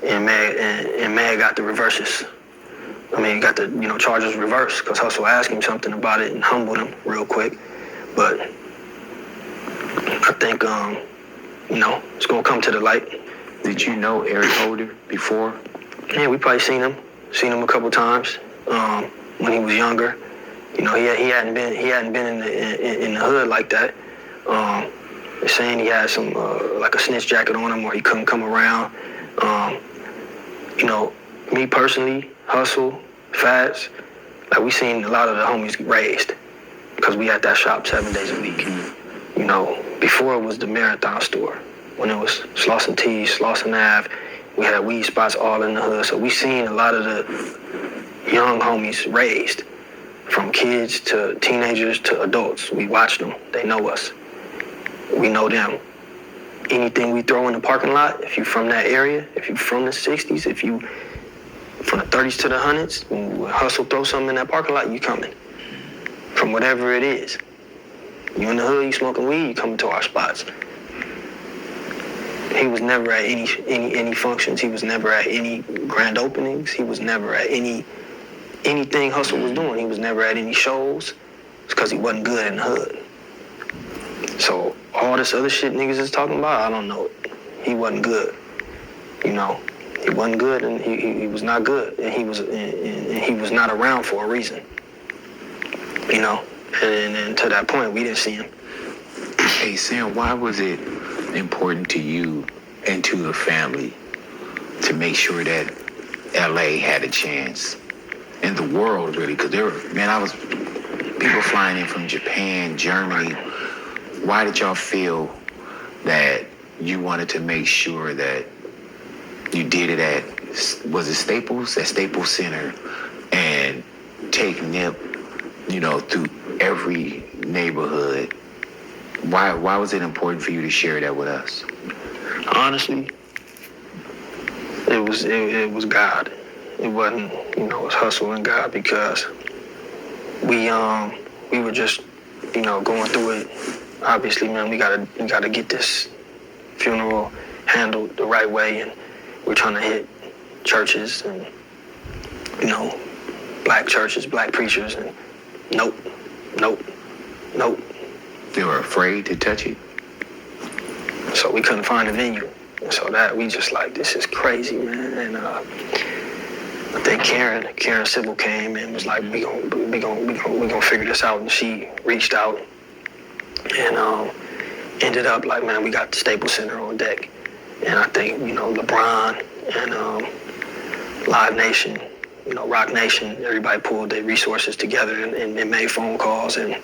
and May got the reverses. I mean, he got the charges reversed because Hustle asked him something about it and humbled him real quick. But I think it's gonna come to the light. Did you know Eric Holder before? Yeah, we probably seen him a couple times when he was younger. He hadn't been in the hood like that. They're saying he had some like a snitch jacket on him, or he couldn't come around. Me personally, Hustle, Fats, like we seen a lot of the homies get raised because we at that shop 7 days a week. Before it was the Marathon store, when it was Slauson T, Slauson Ave, we had weed spots all in the hood. So we seen a lot of the young homies raised, from kids to teenagers to adults. We watched them. They know us. We know them. Anything we throw in the parking lot, if you from that area, if you from the 60s, if you from the 30s to the 100s, when Hustle throw something in that parking lot, you coming. From whatever it is. You in the hood, you smoking weed, you coming to our spots. He was never at any functions. He was never at any grand openings. He was never at anything Hustle was doing. He was never at any shows. It's because he wasn't good in the hood. So all this other shit niggas is talking about, I don't know it. He wasn't good. You know, he wasn't good, and he was not good, and he was not around for a reason. You know, and to that point, we didn't see him. Hey, Sam, why was it important to you and to the family to make sure that LA had a chance, and the world really? Because I was people flying in from Japan, Germany. Why did y'all feel that you wanted to make sure that you did it at, was it Staples? At Staples Center, and take Nip, through every neighborhood? Why was it important for you to share that with us? Honestly, it was God. It wasn't, it was Hustle and God, because we were just, going through it. Obviously, man, we gotta get this funeral handled the right way, and we're trying to hit churches and, black churches, black preachers, and nope. They were afraid to touch it? So we couldn't find a venue. And so that we just like, this is crazy, man. And I think Karen Sybil came and was like, we gonna figure this out. And she reached out and ended up like, man, we got the Staples Center on deck. And I think, LeBron and Live Nation, Rock Nation, everybody pulled their resources together and made phone calls. And,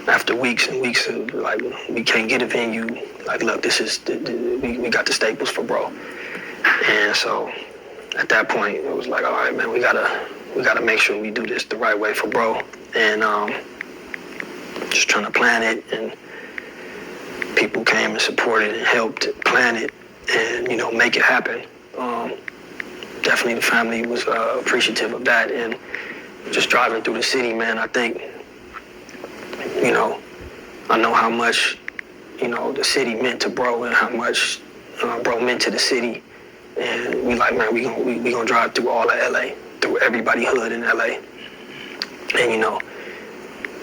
after weeks and weeks of like, we can't get a venue, like, look, this is, we got the Staples for bro. And so at that point, it was like, all right, man, we gotta make sure we do this the right way for bro. And just trying to plan it, and people came and supported and helped plan it and, make it happen. Definitely the family was appreciative of that. And just driving through the city, man, I think, I know how much, the city meant to bro, and how much bro meant to the city. And we like, man, we gonna drive through all of LA, through everybody hood in LA. And,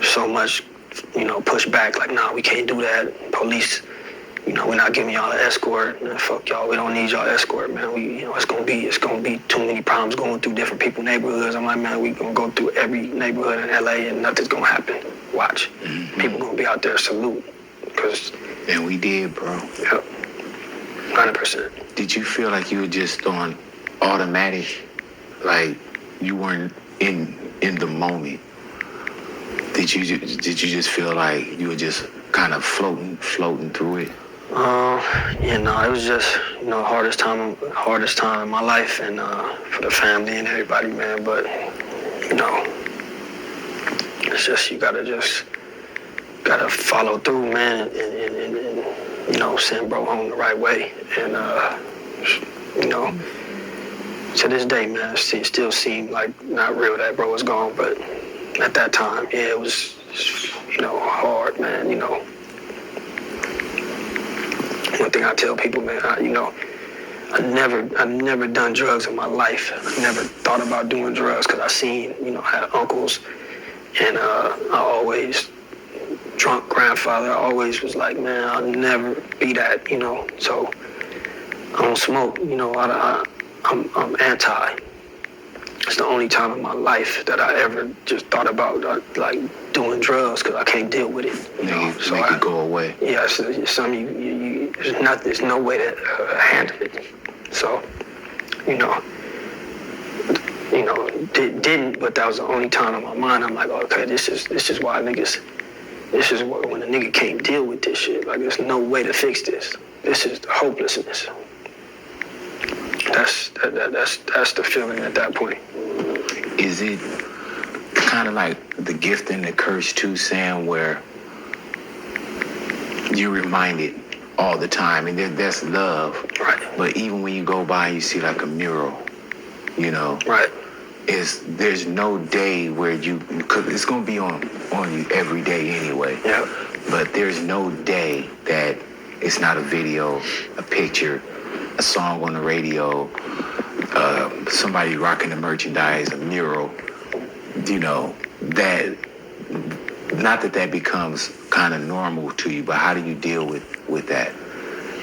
so much, pushback, like, nah, we can't do that. Police, we're not giving y'all an escort. Man, fuck y'all, we don't need y'all escort, man. It's gonna be too many problems going through different people's neighborhoods. I'm like, man, we gonna go through every neighborhood in LA and nothing's gonna happen. Watch. Mm-hmm. People gonna be out there salute. And we did, bro. Yep. 100%. Did you feel like you were just on automatic? Like you weren't in the moment? Did you just feel like you were just kind of floating through it? It was just, hardest time in my life, and for the family and everybody, man. But, it's just, you gotta follow through, man, and send bro home the right way. And, to this day, man, it still seemed like not real that bro was gone, but at that time, yeah, it was, hard, man, One thing I tell people, man, I never done drugs in my life. I never thought about doing drugs, because I seen, I had uncles, and I always, drunk grandfather, I always was like, man, I'll never be that, so I don't smoke, I'm anti. It's the only time in my life that I ever just thought about like doing drugs, because I can't deal with it. So make it go away. Yeah, it's something there's no way to handle it. So, didn't, but that was the only time in my mind. I'm like, okay, this is why niggas. This is when a nigga can't deal with this shit. Like, there's no way to fix this. This is the hopelessness. That's the feeling at that point. Is it kind of like the gift and the curse too, Sam, where you're reminded all the time, and that's love. Right. But even when you go by and you see like a mural, you know, Right. there's no day where cause it's gonna be on you every day anyway. Yeah. But there's no day that it's not a video, a picture, a song on the radio, somebody rocking the merchandise, a mural, you know, that, not that becomes kind of normal to you, but how do you deal with that?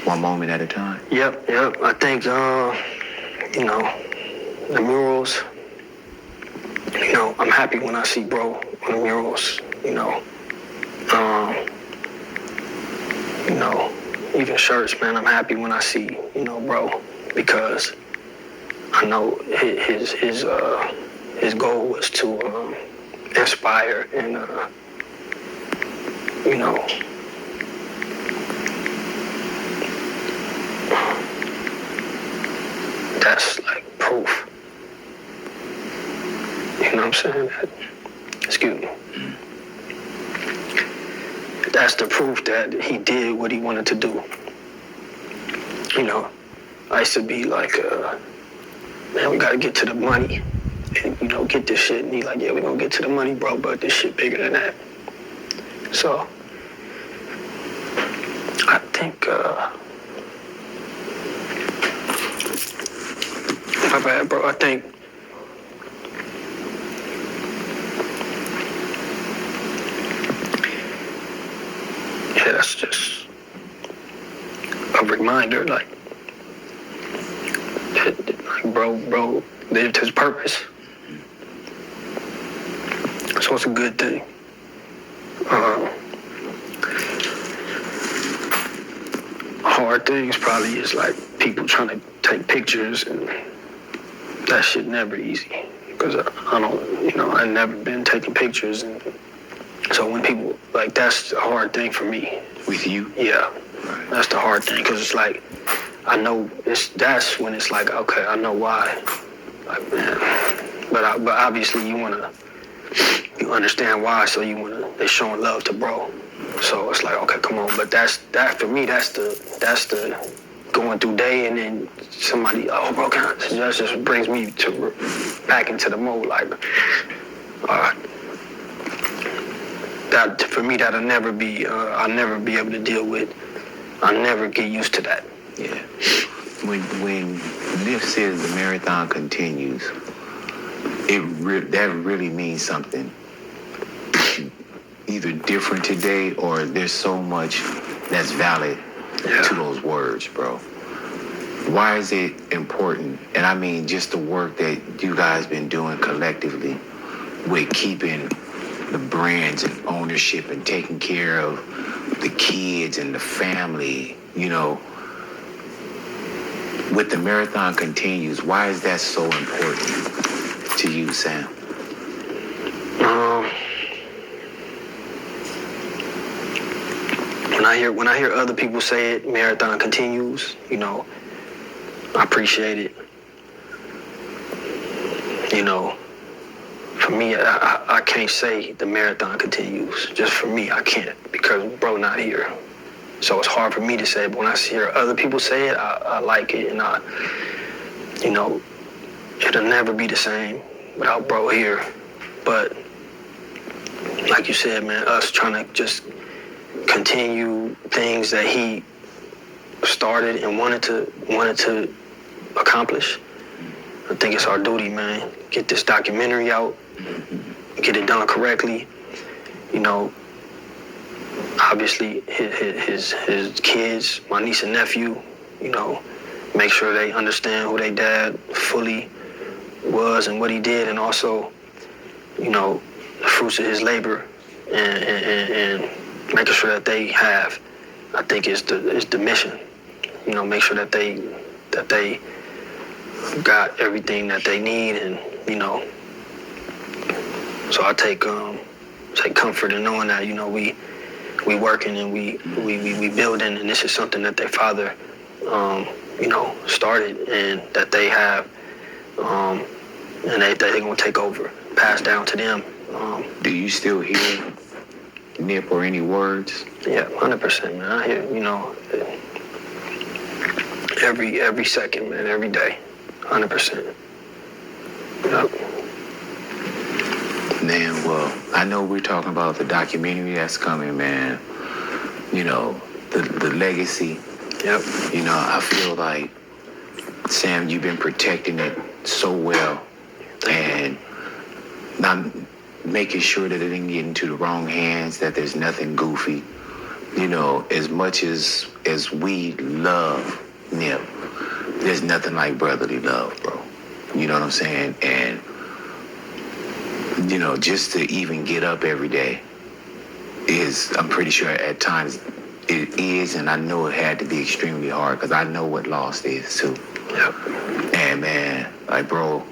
One moment at a time? Yep. I think, you know, the murals, you know, I'm happy when I see bro on the murals, you know. You know, even shirts, man, I'm happy when I see, you know, bro, because I know his goal was to inspire and, you know, that's like proof. You know what I'm saying? Excuse me. That's the proof that he did what he wanted to do. You know, I used to be like, man, we gotta get to the money and, you know, get this shit. And he like, yeah, we gonna get to the money, bro, but this shit bigger than that. So, I think, my bad, bro, I think, yeah, that's just a reminder, like bro lived his purpose. So it's a good thing. Hard things probably is like people trying to take pictures, and that shit never easy. Because I don't, you know, I never been taking pictures, and so when people, like, that's a hard thing for me. With you? Yeah, right. That's the hard thing, because it's like, I know that's when it's like, okay, I know why. Like, man, but obviously you understand why, so they showing love to bro. So it's like, okay, come on, but that for me, that's the going through day, and then somebody, oh, bro, that just brings me back into the mode, like, that for me, that'll never be, I'll never be able to deal with. I'll never get used to that. Yeah. When Nip says the marathon continues, that really means something. Either different today, or there's so much that's valid to those words, bro. Why is it important? And I mean, just the work that you guys been doing collectively with keeping the brands and ownership and taking care of the kids and the family, you know, with the marathon continues, why is that so important to you, Sam? When I hear other people say it, marathon continues, you know, I appreciate it. You know, for me, I can't say the marathon continues. Just for me, I can't, because bro not here. So it's hard for me to say, but when I hear other people say it, I like it, and you know, it'll never be the same without bro here. But like you said, man, us trying to just continue things that he started and wanted to accomplish. I think it's our duty, man. Get this documentary out, get it done correctly. You know, obviously his kids, my niece and nephew, you know, make sure they understand who their dad fully was and what he did, and also, you know, the fruits of his labor, and making sure that they have, I think is the mission. You know, make sure that they got everything that they need, and you know. So I take comfort in knowing that, you know, we working and we building, and this is something that their father, you know, started, and that they have, and they gonna take over, pass down to them. Do you still hear Nip, or any words? Yeah, 100%, man. I hear, every second, man, every day, 100%. Yep. Man, well, I know we're talking about the documentary that's coming, man. The legacy. Yep. I feel like, Sam, you've been protecting it so well, and not making sure that it didn't get into the wrong hands, that there's nothing goofy. As much as we love Nip, there's nothing like brotherly love, bro. You know what I'm saying? And, just to even get up every day I'm pretty sure at times it is, and I know it had to be extremely hard, because I know what loss is too. Yep. And man, like, bro,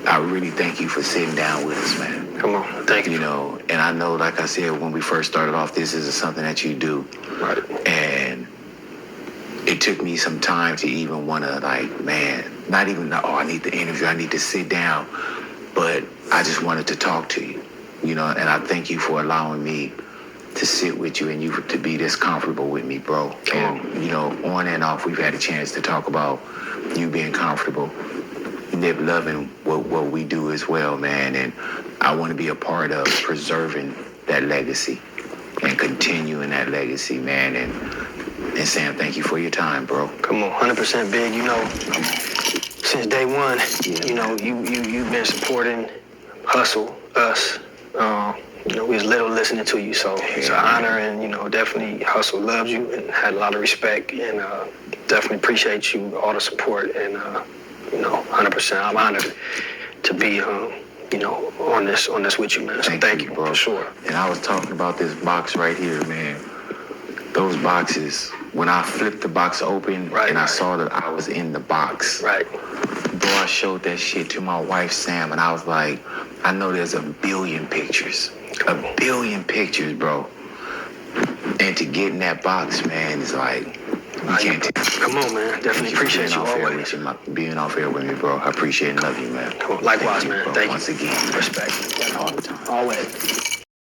I really thank you for sitting down with us, man. Come on, thank you. And I know, like I said, when we first started off, this is something that you do. Right. And it took me some time to even want to, like, man, not even, I need the interview, I need to sit down. But I just wanted to talk to you, and I thank you for allowing me to sit with you and you to be this comfortable with me, bro. And, on and off, we've had a chance to talk about you being comfortable, Nip loving what we do as well, man. And I want to be a part of preserving that legacy and continuing that legacy, man. And Sam, thank you for your time, bro. Come on, 100% big. Since day one, you've been supporting Hustle, us. We was little listening to you, so it's an honor, and definitely Hustle loves you and had a lot of respect, and definitely appreciate you, all the support, and 100%. I'm honored to be on this with you, man. So thank you, bro. For sure. And I was talking about this box right here, man. Those boxes, when I flipped the box open and I saw that I was in the box. Right. Bro, I showed that shit to my wife, Sam, and I was like, I know there's 1 billion pictures. 1 billion pictures, bro. And to get in that box, man, is like, you can't take. Come on, man. Definitely appreciate you always. Being off air with me, bro. I appreciate and love you, man. Likewise, man. Thank you. Once again. Respect. All the time. Always.